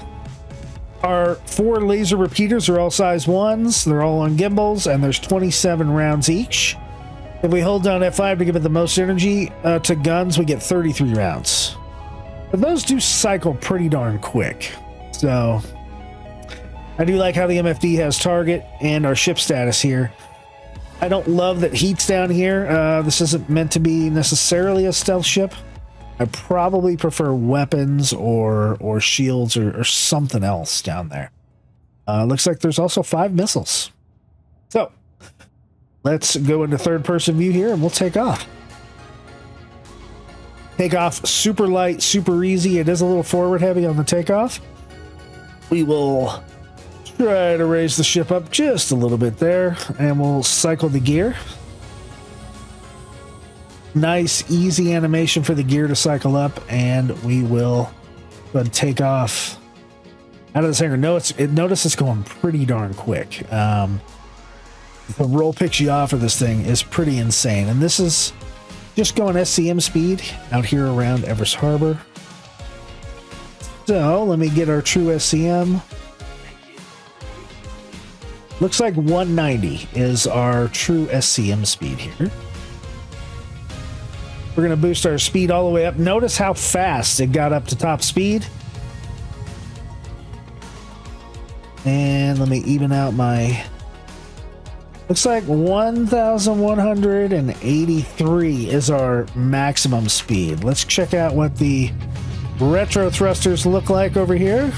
Our 4 laser repeaters are all size 1s. They're all on gimbals, and there's 27 rounds each. If we hold down F5 to give it the most energy to guns, we get 33 rounds. But those do cycle pretty darn quick. So I do like how the MFD has target and our ship status here. I don't love that heat's down here. This isn't meant to be necessarily a stealth ship. I probably prefer weapons or shields or something else down there. Looks like there's also 5 missiles. So let's go into third-person view here and we'll take off. Takeoff super light, super easy. It is a little forward heavy on the takeoff. We will try to raise the ship up just a little bit there, and we'll cycle the gear. Nice, easy animation for the gear to cycle up, and we will go ahead and take off out of this hangar. Notice it's going pretty darn quick. The roll pitch yaw for this thing is pretty insane, and this is just going SCM speed out here around Everest Harbor. So let me get our true SCM. Looks like 190 is our true SCM speed here. We're going to boost our speed all the way up. Notice how fast it got up to top speed. And let me even out my... Looks like 1,183 is our maximum speed. Let's check out what the retro thrusters look like over here.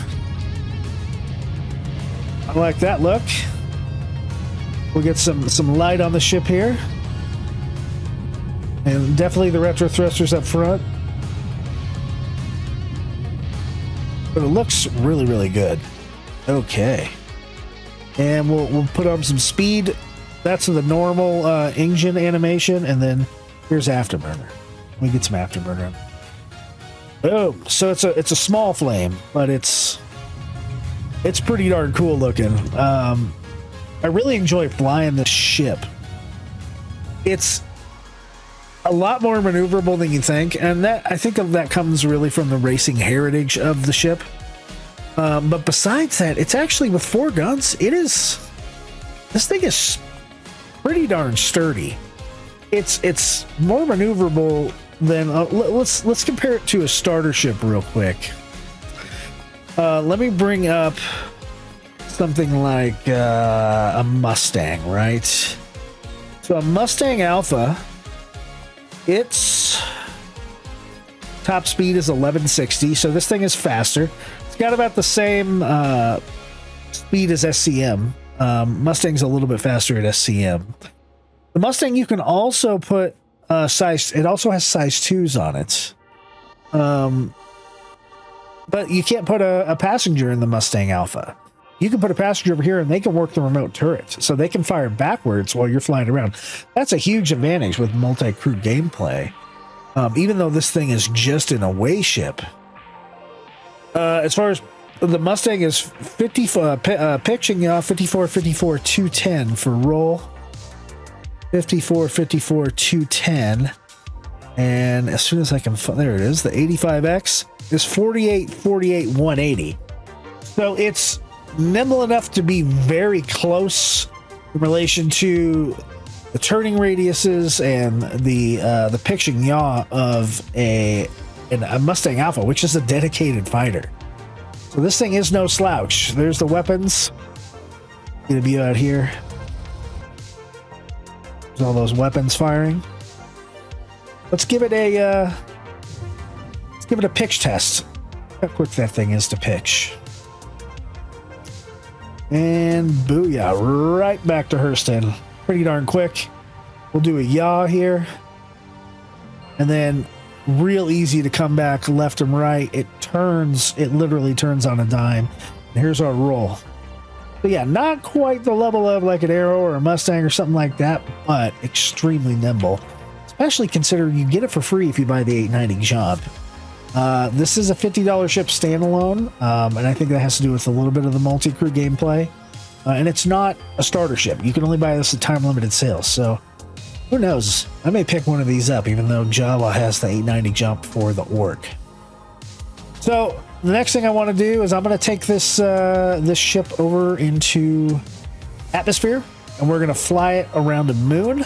I like that look. We'll get some light on the ship here. And definitely the retro thrusters up front. But it looks really, really good. Okay. And we'll put on some speed. That's the normal engine animation. And then here's afterburner. Let me get some afterburner. Oh, so it's a small flame, but it's pretty darn cool looking. I really enjoy flying this ship. It's a lot more maneuverable than you think, and I think that comes really from the racing heritage of the ship. But besides that, it's actually with 4 guns. This thing is pretty darn sturdy. It's more maneuverable than let's compare it to a starter ship real quick. Let me bring up something like a Mustang, right? So a Mustang Alpha, its top speed is 1160, so this thing is faster. It's got about the same speed as SCM. Mustang's a little bit faster at SCM. The Mustang, you can also put it also has size 2s on it. But you can't put a passenger in the Mustang Alpha. You can put a passenger over here and they can work the remote turret, so they can fire backwards while you're flying around. That's a huge advantage with multi-crew gameplay. Even though this thing is just an away ship. As far as the Mustang is pitching 54, 54, 210 for roll. 54, 54, 210. And as soon as I can, there it is. The 85X is 48, 48, 180. So it's nimble enough to be very close in relation to the turning radiuses and the pitching yaw of a Mustang Alpha, which is a dedicated fighter. So this thing is no slouch. There's the weapons. Gonna be out here. There's all those weapons firing. Let's give it a pitch test. How quick that thing is to pitch. And booyah, right back to Hurston. Pretty darn quick. We'll do a yaw here. And then real easy to come back left and right. It literally turns on a dime. And here's our roll. But yeah, not quite the level of like an Arrow or a Mustang or something like that, but extremely nimble. Especially considering you get it for free if you buy the 890 Jump. This is a $50 ship standalone, and I think that has to do with a little bit of the multi-crew gameplay. And it's not a starter ship. You can only buy this at time-limited sales. So Who knows? I may pick one of these up, even though Jawa has the 890 jump for the orc. So the next thing I want to do is I'm going to take this this ship over into atmosphere, and we're going to fly it around the moon,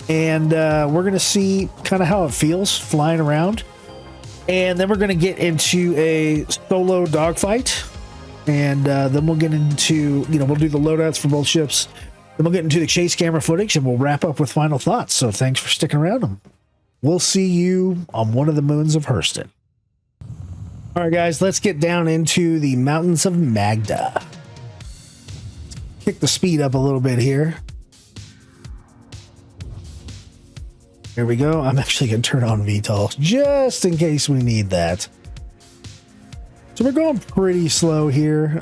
and we're going to see kind of how it feels flying around. And then we're going to get into a solo dogfight, and then we'll get into, we'll do the loadouts for both ships. Then we'll get into the chase camera footage, and we'll wrap up with final thoughts. So thanks for sticking around. We'll see you on one of the moons of Hurston. All right, guys, let's get down into the mountains of Magda. Kick the speed up a little bit here. Here we go. I'm actually going to turn on VTOL just in case we need that. So we're going pretty slow here.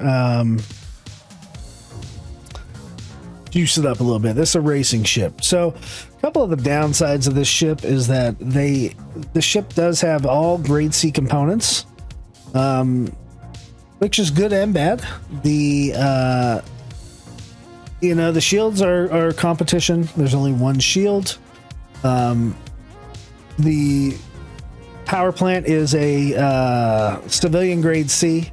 Juice it up a little bit. This is a racing ship. So a couple of the downsides of this ship is that the ship does have all grade C components, which is good and bad. The the shields are competition. There's only one shield. The power plant is a civilian grade C.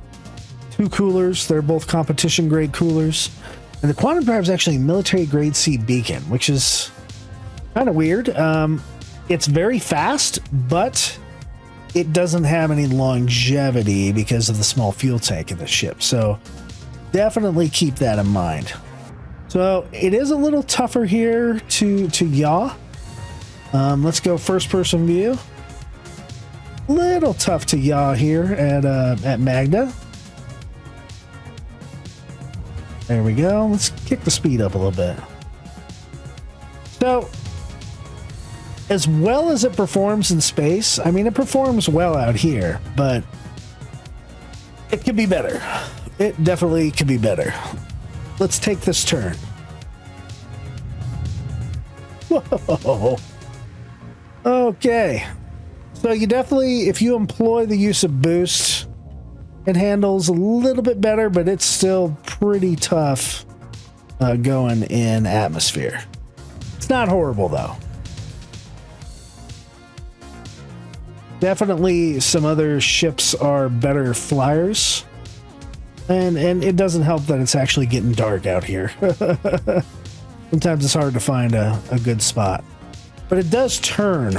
2 coolers. They're both competition grade coolers. And the quantum drive is actually a military grade C beacon, which is kind of weird. It's very fast, but it doesn't have any longevity because of the small fuel tank in the ship. So definitely keep that in mind. So it is a little tougher here to yaw. Let's go first person view. Little tough to yaw here at Magda. There we go. Let's kick the speed up a little bit. So, as well as it performs in space, I mean, it performs well out here, but it could be better. It definitely could be better. Let's take this turn. Whoa. Okay. So you definitely, if you employ the use of boost, it handles a little bit better, but it's still pretty tough going in atmosphere. It's not horrible, though. Definitely some other ships are better flyers. And it doesn't help that it's actually getting dark out here. Sometimes it's hard to find a good spot. But it does turn.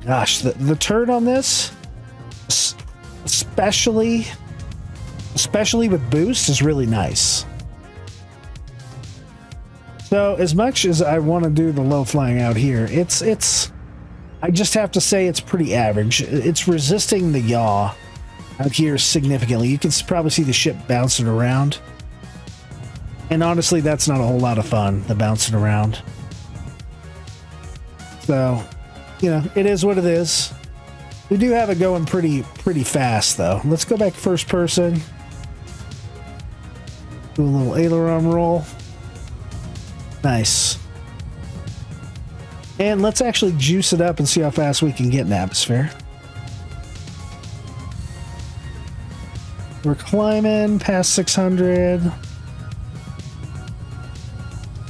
Gosh, the turn on this, especially with boost, is really nice. So as much as I want to do the low flying out here, it's I just have to say it's pretty average. It's resisting the yaw out here significantly. You can probably see the ship bouncing around. And honestly, that's not a whole lot of fun, the bouncing around. So, it is what it is. We do have it going pretty fast, though. Let's go back first person. Do a little aileron roll. Nice. And let's actually juice it up and see how fast we can get in atmosphere. We're climbing past 600.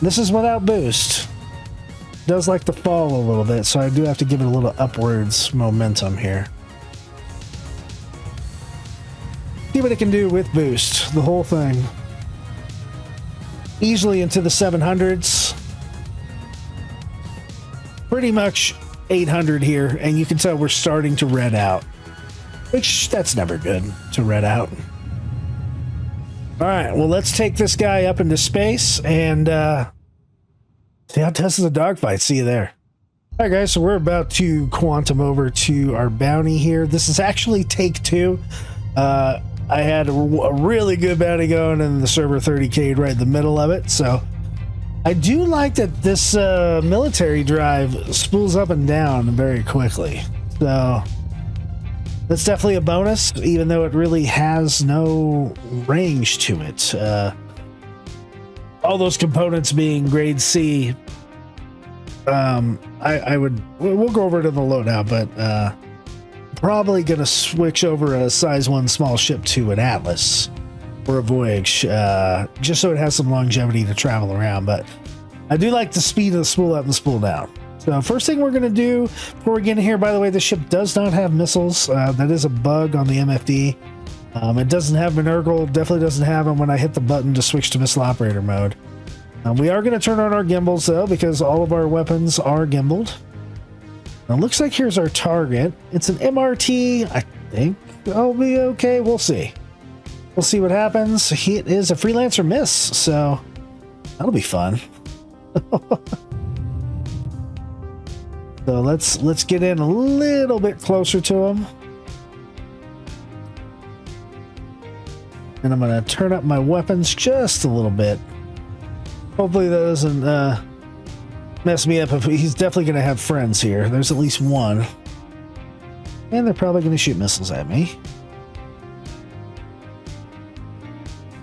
This is without boost. It does like to fall a little bit, so I do have to give it a little upwards momentum here. See what it can do with boost, the whole thing. Easily into the 700s. Pretty much 800 here, and you can tell we're starting to red out. Which, that's never good, to red out. Alright, well, let's take this guy up into space, and see how it does the dogfight. See you there. Alright, guys, so we're about to quantum over to our bounty here. This is actually take 2. I had a really good bounty going, and the server 30K'd right in the middle of it, so I do like that this military drive spools up and down very quickly. So that's definitely a bonus, even though it really has no range to it. All those components being grade C, we'll go over to the loadout, but probably gonna switch over a size 1 small ship to an Atlas or a Voyage, just so it has some longevity to travel around. But I do like the speed of the spool up and spool down. So first thing we're going to do before we get in here, by the way, the ship does not have missiles. That is a bug on the MFD. It doesn't have Minergal, definitely doesn't have them when I hit the button to switch to missile operator mode. We are going to turn on our gimbals though, because all of our weapons are gimbaled. Now, it looks like here's our target. It's an MRT. I think I'll be okay. We'll see. We'll see what happens. It is a Freelancer Miss, so that'll be fun. So let's get in a little bit closer to him. And I'm going to turn up my weapons just a little bit. Hopefully that doesn't mess me up. He's definitely going to have friends here. There's at least one. And they're probably going to shoot missiles at me.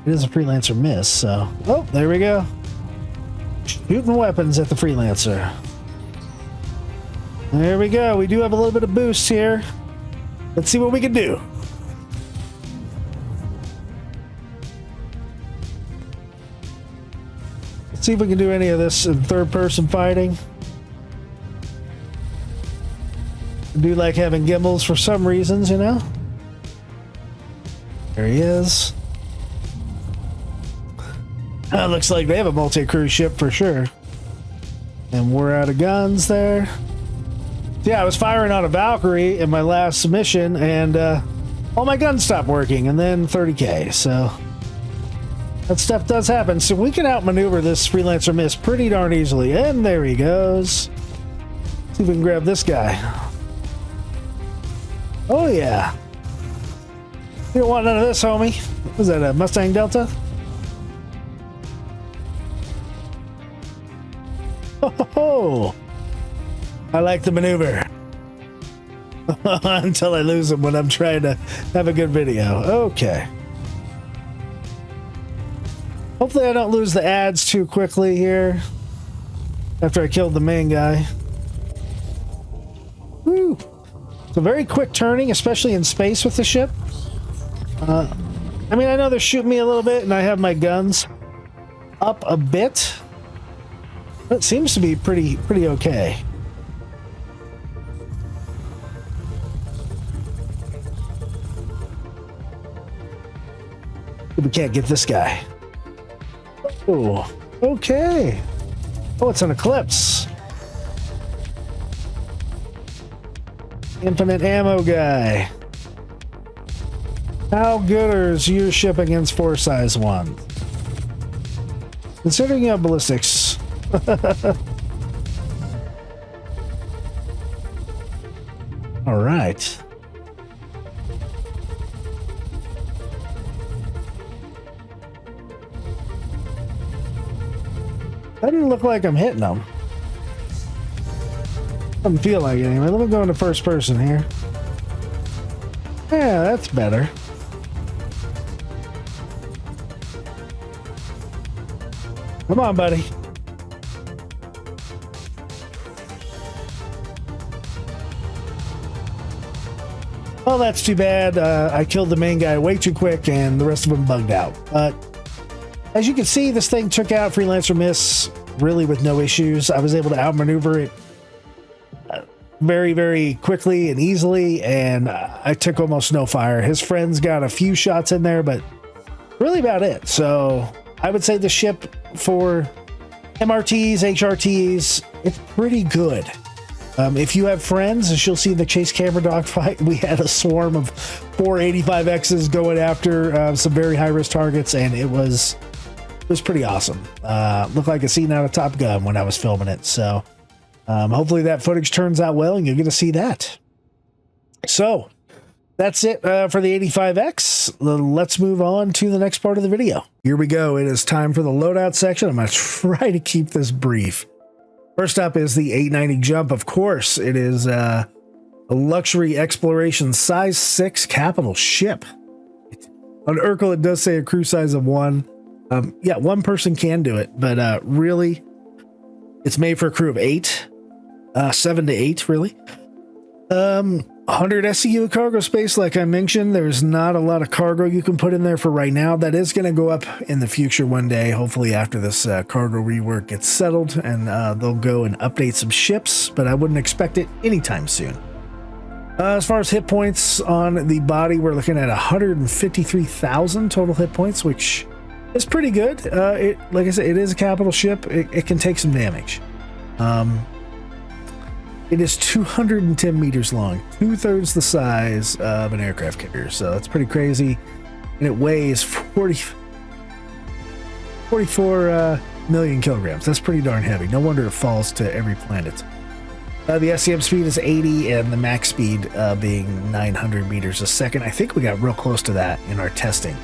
It is a Freelancer Miss, so... Oh, there we go. Shooting weapons at the Freelancer. There we go. We do have a little bit of boost here. Let's see what we can do. Let's see if we can do any of this in third-person fighting. I do like having gimbals for some reasons, you know? There he is. Looks like they have a multi-cruise ship for sure. And we're out of guns there. Yeah, I was firing on a Valkyrie in my last mission, and all my guns stopped working, and then 30k, so that stuff does happen. So we can outmaneuver this Freelancer Miss pretty darn easily. And there he goes. Let's see if we can grab this guy. Oh yeah. You don't want none of this, homie. What was that, a Mustang Delta? Oh, I like the maneuver. Until I lose him when I'm trying to have a good video. Okay. Hopefully I don't lose the ads too quickly here. After I killed the main guy. Woo. So very quick turning, especially in space with the ship. I mean, I know they're shooting me a little bit and I have my guns up a bit. That seems to be pretty okay. We can't get this guy. Oh, okay. Oh, it's an Eclipse. Infinite ammo guy. How good is your ship against 4 size 1? Considering you have ballistics. All right. That didn't look like I'm hitting them. Doesn't feel like it anyway. Let me go into first person here. Yeah, that's better. Come on, buddy. Well, that's too bad. I killed the main guy way too quick and the rest of them bugged out. But as you can see, this thing took out Freelancer Miss really with no issues. I was able to outmaneuver it very, very quickly and easily, and I took almost no fire. His friends got a few shots in there, but really about it. So I would say the ship for MRTs, HRTs, it's pretty good. If you have friends, as you'll see in the Chase Camera Dogfight, we had a swarm of 4 85Xs going after some very high-risk targets, and it was pretty awesome. Looked like a scene out of Top Gun when I was filming it. So hopefully that footage turns out well, and you'll get to see that. So that's it for the 85X. Let's move on to the next part of the video. Here we go. It is time for the loadout section. I'm going to try to keep this brief. First up is the 890 Jump. Of course, it is a luxury exploration size 6 capital ship. On Urkel, it does say a crew size of 1. Yeah, 1 person can do it, but really, it's made for a crew of 8, 7 to 8, really. 100 SEU cargo space, like I mentioned. There's not a lot of cargo you can put in there for right now. That is going to go up in the future one day, hopefully after this cargo rework gets settled, and they'll go and update some ships, but I wouldn't expect it anytime soon. As far as hit points on the body, we're looking at 153,000 total hit points, which is pretty good. Like I said, it is a capital ship. It can take some damage. It is 210 meters long, 2/3 the size of an aircraft carrier, so that's pretty crazy. And it weighs 44 million kilograms. That's pretty darn heavy. No wonder it falls to every planet. The SCM speed is 80, and the max speed being 900 meters a second. I think we got real close to that in our testing.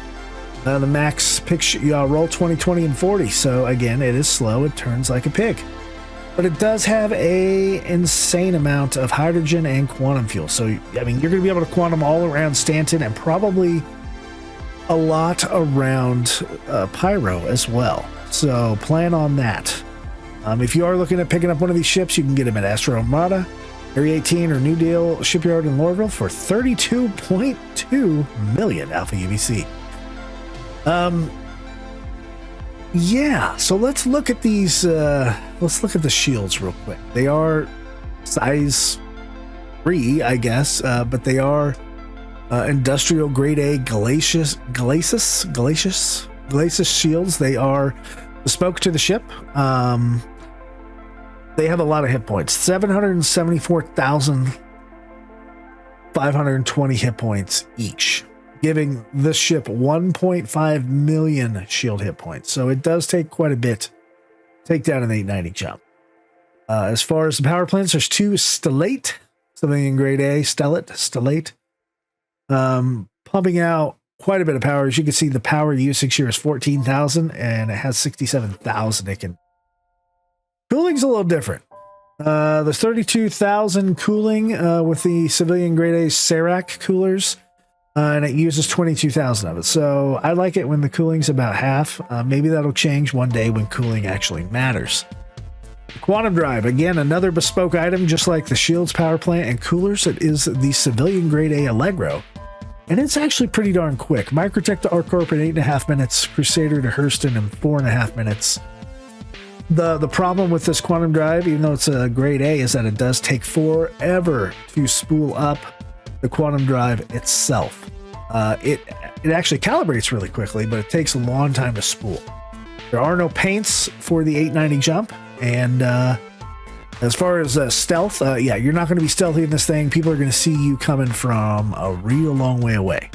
The max roll 20, 20, and 40. So again, it is slow. It turns like a pig. But it does have a insane amount of hydrogen and quantum fuel. So, I mean, you're going to be able to quantum all around Stanton and probably a lot around Pyro as well. So plan on that. If you are looking at picking up one of these ships, you can get them at Astro Armada, Area 18, or New Deal Shipyard in Lorville for 32.2 million Alpha UVC. Yeah, so let's look at these. Let's look at the shields real quick. They are size 3, I guess, but they are industrial grade A glacis shields. They are bespoke to the ship. They have a lot of hit points. 774,520 hit points each, giving this ship 1.5 million shield hit points. So it does take quite a bit to take down an 890 jump. As far as the power plants, there's 2 Stellate, something in grade A, Stellate, pumping out quite a bit of power. As you can see, the power usage here is 14,000, and it has 67,000 it can. Cooling's a little different. There's 32,000 cooling with the civilian grade A Serac coolers. And it uses 22,000 of it. So I like it when the cooling's about half. Maybe that'll change one day when cooling actually matters. Quantum Drive, again, another bespoke item, just like the Shields power plant and coolers. It is the civilian grade A Allegro. And it's actually pretty darn quick. Microtech to ArcCorp in 8.5 minutes. Crusader to Hurston in 4.5 minutes. The problem with this Quantum Drive, even though it's a grade A, is that it does take forever to spool up the Quantum Drive itself. It actually calibrates really quickly, but it takes a long time to spool. There are no paints for the 890 jump, and as far as stealth, yeah, you're not going to be stealthy in this thing. People are going to see you coming from a real long way away.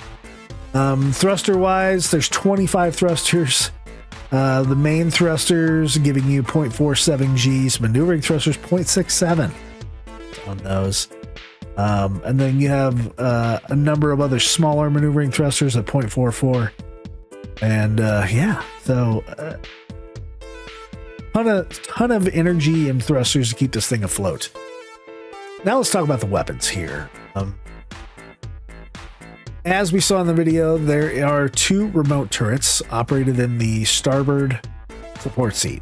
Thruster wise, there's 25 thrusters. The main thrusters giving you 0.47 Gs, maneuvering thrusters 0.67 on those. And then you have a number of other smaller maneuvering thrusters at 0.44. And yeah, so ton of energy and thrusters to keep this thing afloat. Now let's talk about the weapons here. As we saw in the video, there are 2 remote turrets operated in the starboard support seat.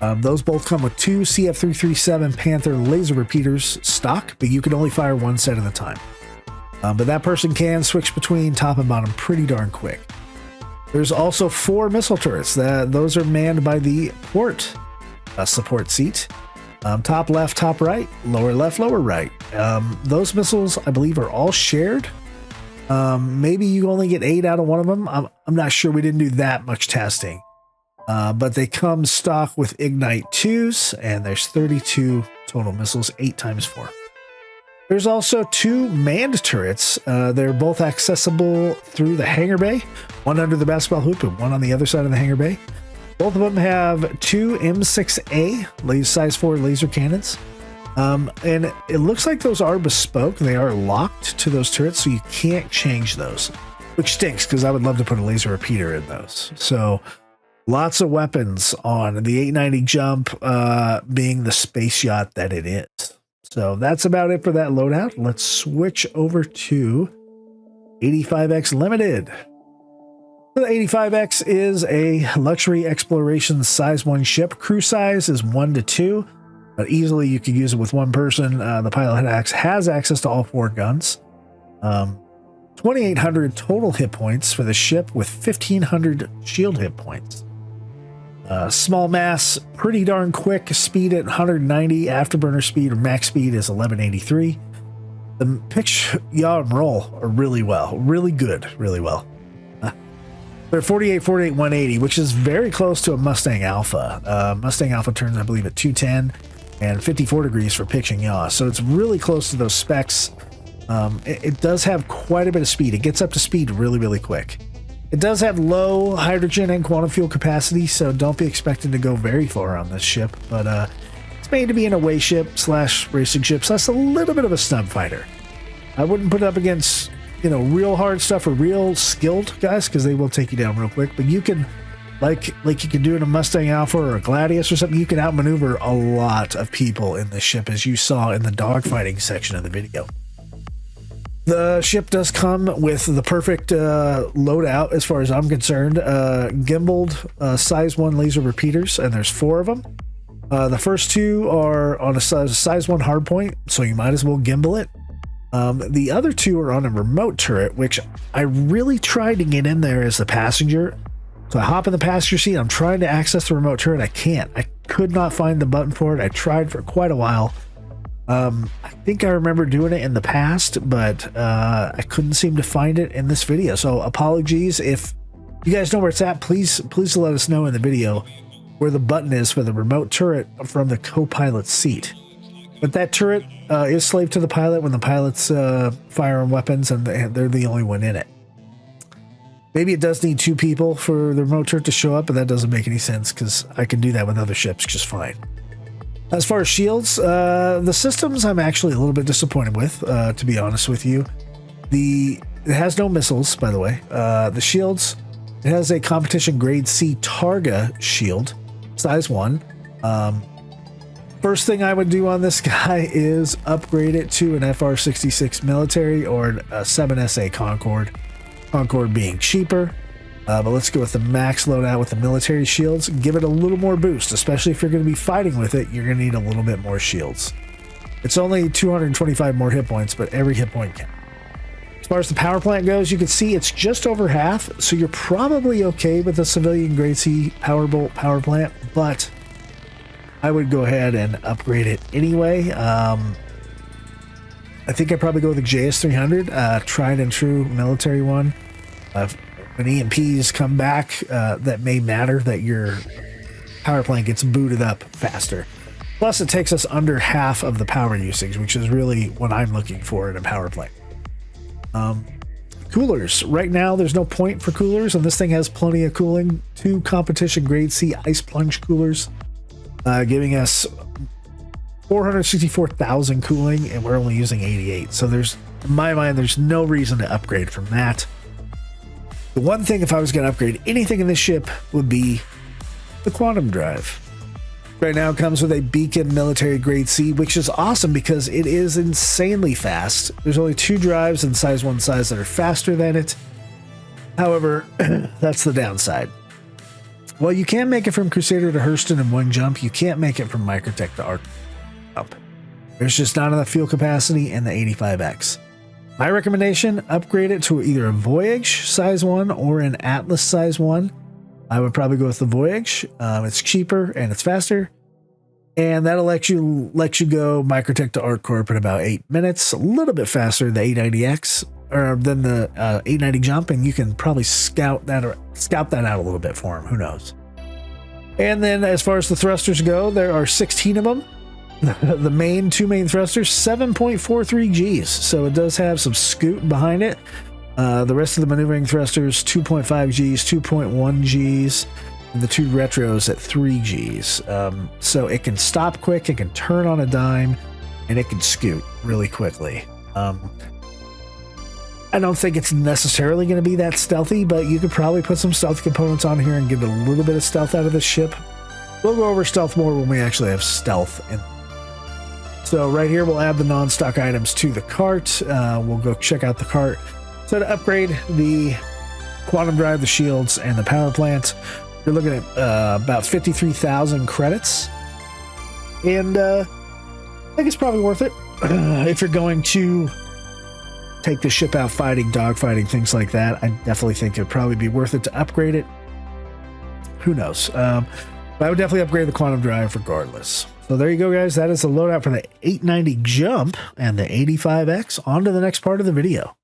Those both come with 2 CF337 Panther laser repeaters stock, but you can only fire one set at a time. But that person can switch between top and bottom pretty darn quick. There's also 4 missile turrets. Those are manned by the port support seat. Top left, top right, lower left, lower right. Those missiles, I believe, are all shared. Maybe you only get 8 out of one of them. I'm not sure. We didn't do that much testing. But they come stock with Ignite 2s, and there's 32 total missiles, 8 times 4. There's also 2 manned turrets. They're both accessible through the hangar bay, one under the basketball hoop and one on the other side of the hangar bay. Both of them have 2 M6A size 4 laser cannons. And it looks like those are bespoke. They are locked to those turrets, so you can't change those, which stinks because I would love to put a laser repeater in those. So lots of weapons on the 890 jump, being the space yacht that it is. So that's about it for that loadout. Let's switch over to 85X Limited. The 85X is a luxury exploration size 1 ship. Crew size is 1 to 2. but easily you could use it with one person. The pilot has access to all 4 guns. 2,800 total hit points for the ship with 1,500 shield hit points. Small mass, pretty darn quick. Speed at 190. Afterburner speed or max speed is 1183. The pitch, yaw, and roll are really well. Really good. Really well. They're 48, 48, 180, which is very close to a Mustang Alpha. Mustang Alpha turns, I believe, at 210 and 54 degrees for pitch and yaw. So it's really close to those specs. It does have quite a bit of speed. It gets up to speed really, really quick. It does have low hydrogen and quantum fuel capacity, so don't be expected to go very far on this ship. But it's made to be an away ship / racing ship / a little bit of a snub fighter. I wouldn't put it up against, real hard stuff or real skilled guys, because they will take you down real quick. But you can, like you can do in a Mustang Alpha or a Gladius or something, you can outmaneuver a lot of people in this ship, as you saw in the dogfighting section of the video. The ship does come with the perfect loadout, as far as I'm concerned. Gimbaled size 1 laser repeaters, and there's 4 of them. The first 2 are on a size 1 hardpoint, so you might as well gimbal it. The other 2 are on a remote turret, which I really tried to get in there as the passenger. So I hop in the passenger seat. I'm trying to access the remote turret. I can't. I could not find the button for it. I tried for quite a while. I think I remember doing it in the past, but I couldn't seem to find it in this video. So apologies. If you guys know where it's at, please let us know in the video where the button is for the remote turret from the co-pilot's seat. But that turret is slave to the pilot when the pilots fire on weapons, and they're the only one in it. Maybe it does need 2 people for the remote turret to show up, but that doesn't make any sense because I can do that with other ships just fine. As far as shields, the systems I'm actually a little bit disappointed with, to be honest with you. It has no missiles, by the way. The shields, it has a competition grade C Targa shield, size 1. First thing I would do on this guy is upgrade it to an FR66 military or a 7SA Concorde. Concorde being cheaper. But let's go with the max loadout with the military shields. Give it a little more boost, especially if you're going to be fighting with it. You're going to need a little bit more shields. It's only 225 more hit points, but every hit point counts. As far as the power plant goes, you can see it's just over half, so you're probably okay with the civilian grade C Powerbolt power plant, but I would go ahead and upgrade it anyway. I think I'd probably go with the JS300, tried and true military one. When EMPs come back, that may matter that your power plant gets booted up faster. Plus, it takes us under half of the power usage, which is really what I'm looking for in a power plant. Coolers. Right now, there's no point for coolers, and this thing has plenty of cooling. 2 competition grade C ice plunge coolers, giving us 464,000 cooling, and we're only using 88. So in my mind, there's no reason to upgrade from that. The one thing, if I was going to upgrade anything in this ship, would be the quantum drive. Right now it comes with a Beacon military grade C, which is awesome because it is insanely fast. There's only 2 drives in size 1 size that are faster than it. However, that's the downside. Well, you can make it from Crusader to Hurston in 1 jump. You can't make it from Microtech to Arc jump. There's just not enough fuel capacity in the 85X. My recommendation, upgrade it to either a Voyage size 1 or an Atlas size 1. I would probably go with the Voyage. It's cheaper and it's faster. And that'll let you go Microtech to Art Corp in about 8 minutes. A little bit faster than the 890X or than the 890 jump, and you can probably scout that out a little bit for them. Who knows? And then as far as the thrusters go, there are 16 of them. The 2 main thrusters, 7.43 Gs, so it does have some scoot behind it. The rest of the maneuvering thrusters, 2.5 Gs, 2.1 Gs, and the 2 retros at 3 Gs. So it can stop quick, it can turn on a dime, and it can scoot really quickly. I don't think it's necessarily going to be that stealthy, but you could probably put some stealth components on here and get a little bit of stealth out of the ship. We'll go over stealth more when we actually have stealth in. So right here, we'll add the non-stock items to the cart. We'll go check out the cart. So to upgrade the quantum drive, the shields, and the power plant, you're looking at about 53,000 credits. And I think it's probably worth it if you're going to take the ship out fighting, dogfighting, things like that. I definitely think it'd probably be worth it to upgrade it. Who knows? But I would definitely upgrade the quantum drive regardless. So there you go, guys. That is the loadout for the 890 Jump and the 85X. On to the next part of the video.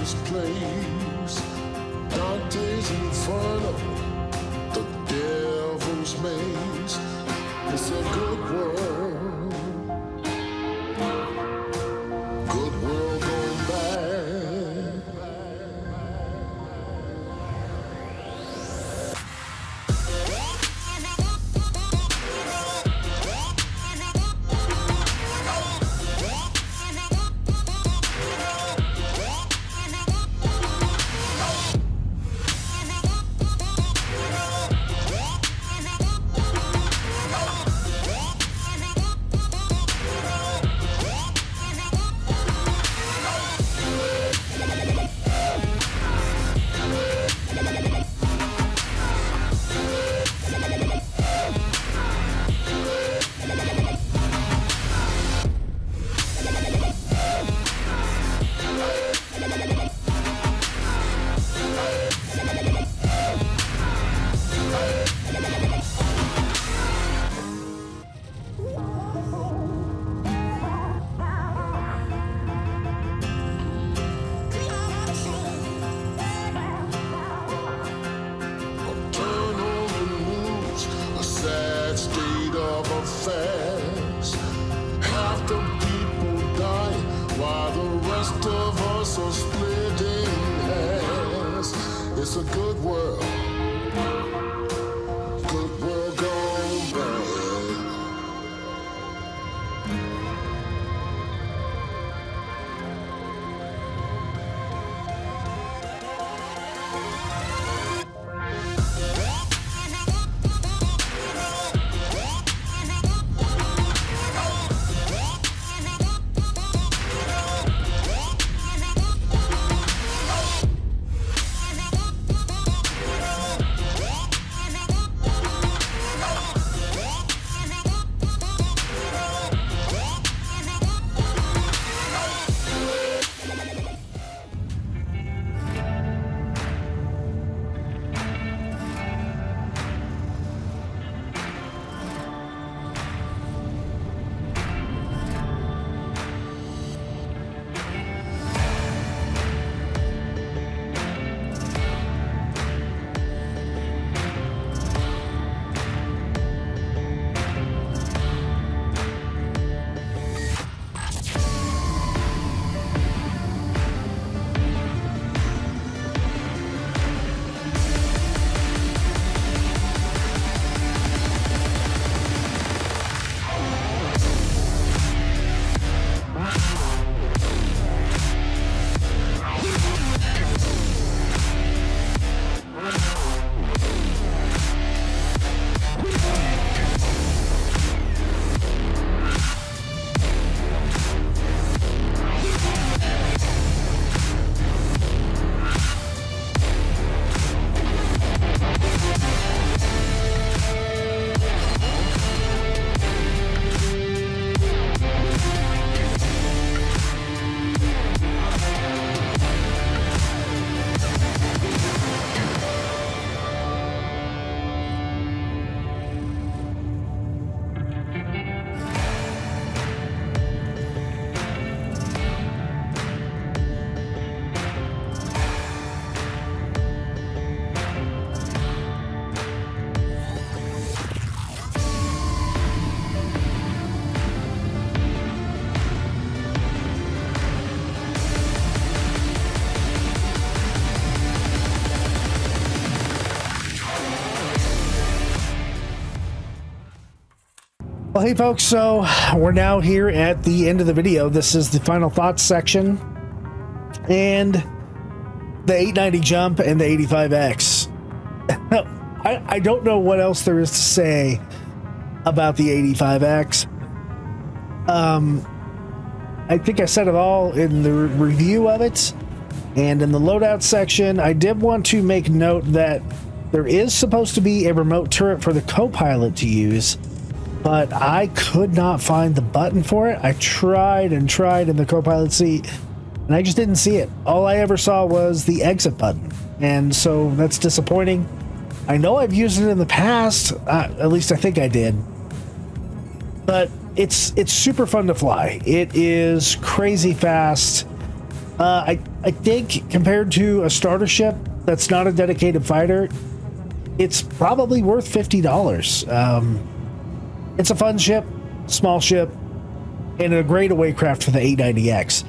this place. Dante's Inferno, the devil's maze. It's a good world. Good world going bad. Half the people die while the rest of us are splitting hairs. It's a good world. Good world gone bad. Well, hey folks, so we're now here at the end of the video. This is the final thoughts section, and the 890 Jump and the 85X. I don't know what else there is to say about the 85X. I think I said it all in the review of it, and in the loadout section. I did want to make note that there is supposed to be a remote turret for the co-pilot to use, but I could not find the button for it. I tried and tried in the co-pilot seat, and I just didn't see it. All I ever saw was the exit button, and so that's disappointing. I know I've used it in the past, at least I think I did, but it's super fun to fly. It is crazy fast. I I think compared to a starter ship that's not a dedicated fighter, it's probably worth $50. It's a fun ship, small ship, and a great away craft for the 890X.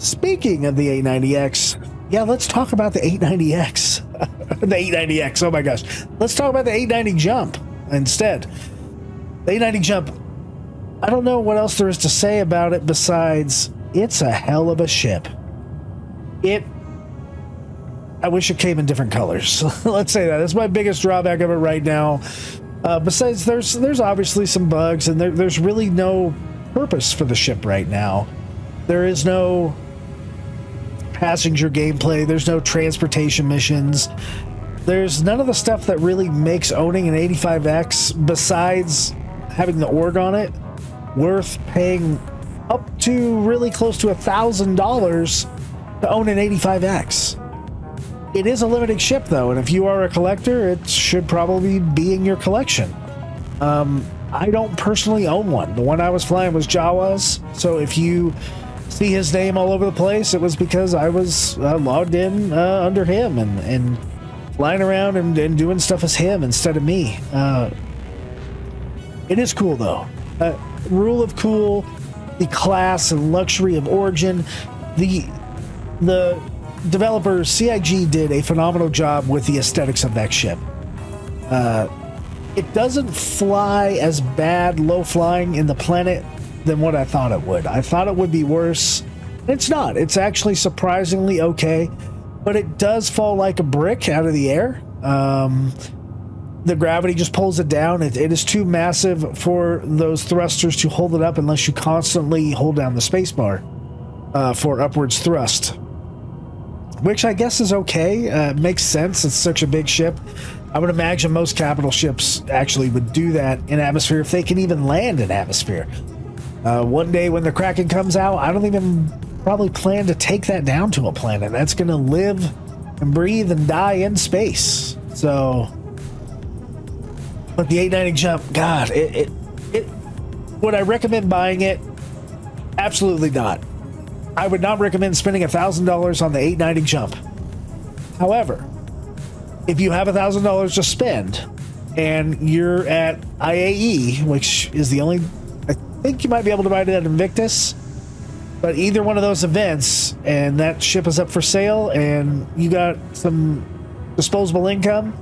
Speaking of the 890X, yeah, let's talk about the 890X. The 890X, oh my gosh. Let's talk about the 890 Jump instead. The 890 Jump, I don't know what else there is to say about it besides it's a hell of a ship. I wish it came in different colors. Let's say that. That's my biggest drawback of it right now. Besides, there's obviously some bugs, and there's really no purpose for the ship right now. There is no passenger gameplay. There's no transportation missions. There's none of the stuff that really makes owning an 85X, besides having the org on it, worth paying up to really close to $1,000 to own an 85X. It is a limited ship, though, and if you are a collector, it should probably be in your collection. I don't personally own one. The one I was flying was Jawa's, so if you see his name all over the place, it was because I was logged in under him and flying around and doing stuff as him instead of me. It is cool, though. Rule of cool, the class and luxury of Origin, the developers, CIG, did a phenomenal job with the aesthetics of that ship. It doesn't fly as bad low flying in the planet than what I thought it would. I thought it would be worse. It's not. It's actually surprisingly okay, but it does fall like a brick out of the air. The gravity just pulls it down. It is too massive for those thrusters to hold it up unless you constantly hold down the spacebar for upwards thrust, which I guess is okay. Makes sense. It's such a big ship. I would imagine most capital ships actually would do that in atmosphere if they can even land in atmosphere. One day when the Kraken comes out, I don't even probably plan to take that down to a planet. That's going to live and breathe and die in space. So, but the 890 Jump, God, would I recommend buying it? Absolutely not. I would not recommend spending $1,000 on the 890 Jump. However, if you have $1,000 to spend and you're at IAE, which is the only, I think you might be able to buy it at Invictus, but either one of those events and that ship is up for sale and you got some disposable income,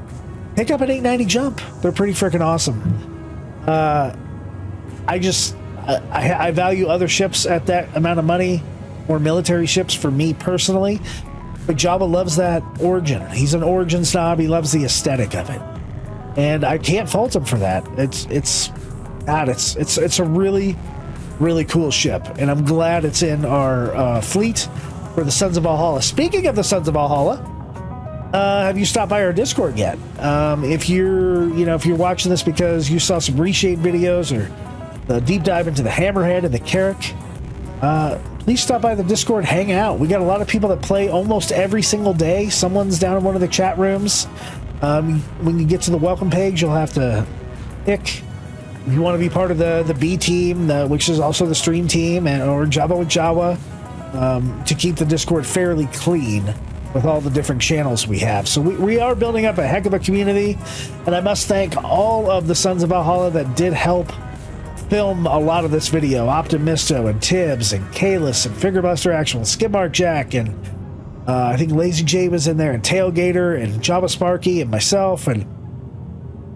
pick up an 890 Jump. They're pretty freaking awesome. I value other ships at that amount of money, or military ships for me personally. But Jawa loves that Origin. He's an Origin snob. He loves the aesthetic of it, and I can't fault him for that. It's a really, really cool ship, and I'm glad it's in our fleet for the Sons of Valhalla. Speaking of the Sons of Valhalla, have you stopped by our Discord yet? If you're watching this because you saw some reshade videos or the deep dive into the Hammerhead and the Carrack, please stop by the Discord, hang out. We got a lot of people that play almost every single day. Someone's down in one of the chat rooms. When you get to the welcome page, you'll have to pick if you want to be part of the B team, which is also the stream team, or Java with Jawa, to keep the Discord fairly clean with all the different channels we have. So we are building up a heck of a community, and I must thank all of the Sons of Valhalla that did help film a lot of this video. Optimisto and Tibbs and Kalis and Figurebuster Actual and Skidmark Jack, and I think Lazy J was in there, and Tailgater and Java Sparky and myself. And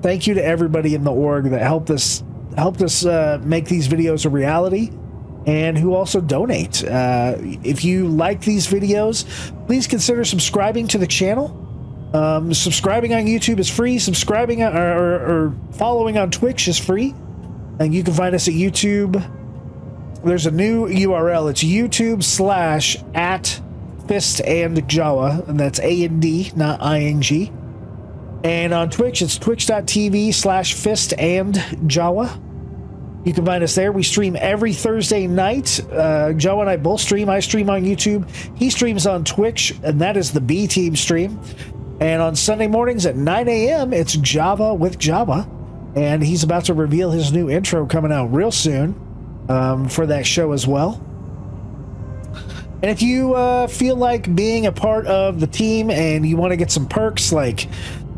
thank you to everybody in the org that helped us make these videos a reality, and who also donate. If you like these videos, please consider subscribing to the channel. Subscribing on YouTube is free. Subscribing or following on Twitch is free. And you can find us at YouTube. There's a new URL. It's YouTube/@FistAndJawa, and that's A&D, not ING. And on Twitch, it's twitch.tv/FistAndJawa. You can find us there. We stream every Thursday night. Joe and I both stream. I stream on YouTube. He streams on Twitch, and that is the B Team stream. And on Sunday mornings at 9 a.m., it's Java with Jawa. And he's about to reveal his new intro coming out real soon for that show as well. And if you feel like being a part of the team and you want to get some perks like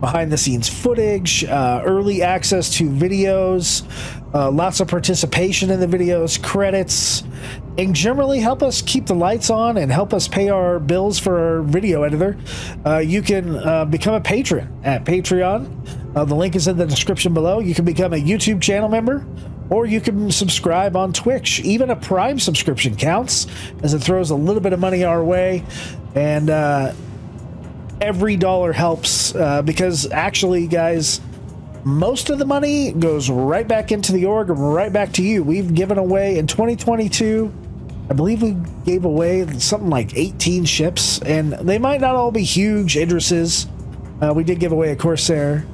behind the scenes footage, early access to videos, lots of participation in the videos, credits, and generally help us keep the lights on and help us pay our bills for our video editor, you can become a patron at Patreon. The link is in the description below. You can become a YouTube channel member, or you can subscribe on Twitch. Even a Prime subscription counts, as it throws a little bit of money our way. And every dollar helps, because actually, guys, most of the money goes right back into the org and right back to you. We've given away in 2022, I believe we gave away something like 18 ships, and they might not all be huge Idrises. We did give away a Corsair,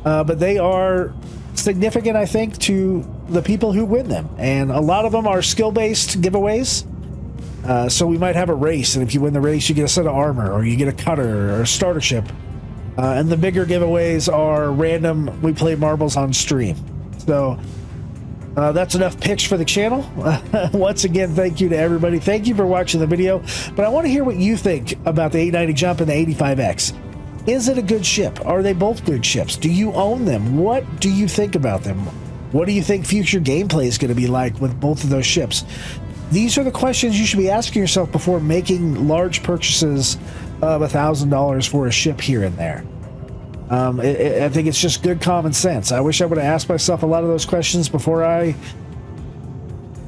but they are significant, I think, to the people who win them. And a lot of them are skill-based giveaways. So we might have a race, and if you win the race, you get a set of armor, or you get a cutter, or a starter ship. And the bigger giveaways are random. We play marbles on stream. So that's enough picks for the channel. Once again, thank you to everybody. Thank you for watching the video. But I want to hear what you think about the 890 Jump and the 85X. Is it a good ship? Are they both good ships? Do you own them? What do you think about them? What do you think future gameplay is going to be like with both of those ships? These are the questions you should be asking yourself before making large purchases of $1,000 for a ship here and there. I think it's just good common sense. I wish I would have asked myself a lot of those questions before I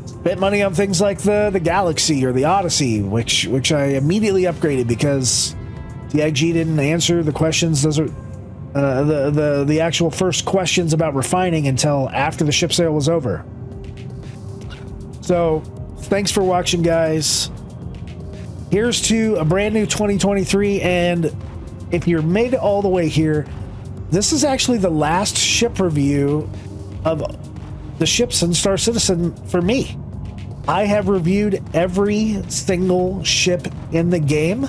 spent money on things like the Galaxy or the Odyssey, which I immediately upgraded because TIG didn't answer the questions. Those are the actual first questions about refining until after the ship sale was over. So thanks for watching, guys. Here's to a brand new 2023, and if you're made it all the way here, this is actually the last ship review of the ships in Star Citizen for me. I have reviewed every single ship in the game.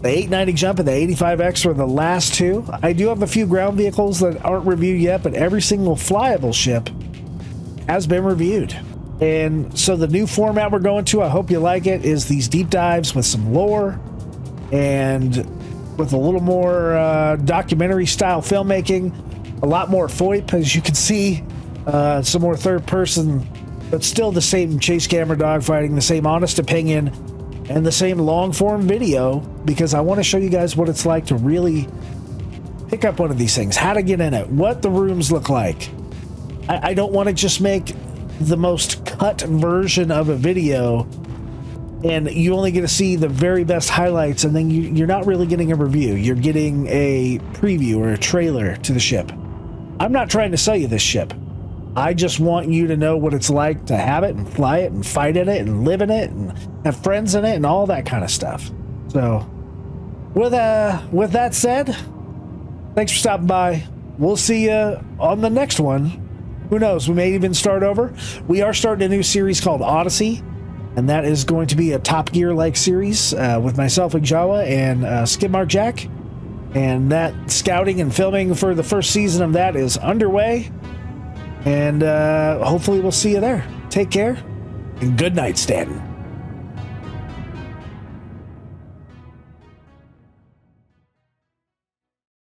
The 890 Jump and the 85X are the last two. I do have a few ground vehicles that aren't reviewed yet, but every single flyable ship has been reviewed. And so the new format we're going to, I hope you like it, is these deep dives with some lore and with a little more documentary style filmmaking, a lot more FOIP, as you can see, some more third person, but still the same chase camera dogfighting, the same honest opinion, and the same long form video, because I want to show you guys what it's like to really pick up one of these things, how to get in it, what the rooms look like. I don't want to just make the most cut version of a video and you only get to see the very best highlights, and then you're not really getting a review. You're getting a preview or a trailer to the ship. I'm not trying to sell you this ship. I just want you to know what it's like to have it and fly it and fight in it and live in it and have friends in it and all that kind of stuff. So with that said, thanks for stopping by. We'll see you on the next one. Who knows? We may even start over. We are starting a new series called Odyssey, and that is going to be a Top Gear-like series with myself and Jawa and Skid Mark Jack. And that scouting and filming for the first season of that is underway. And hopefully we'll see you there. Take care, and good night, Stanton.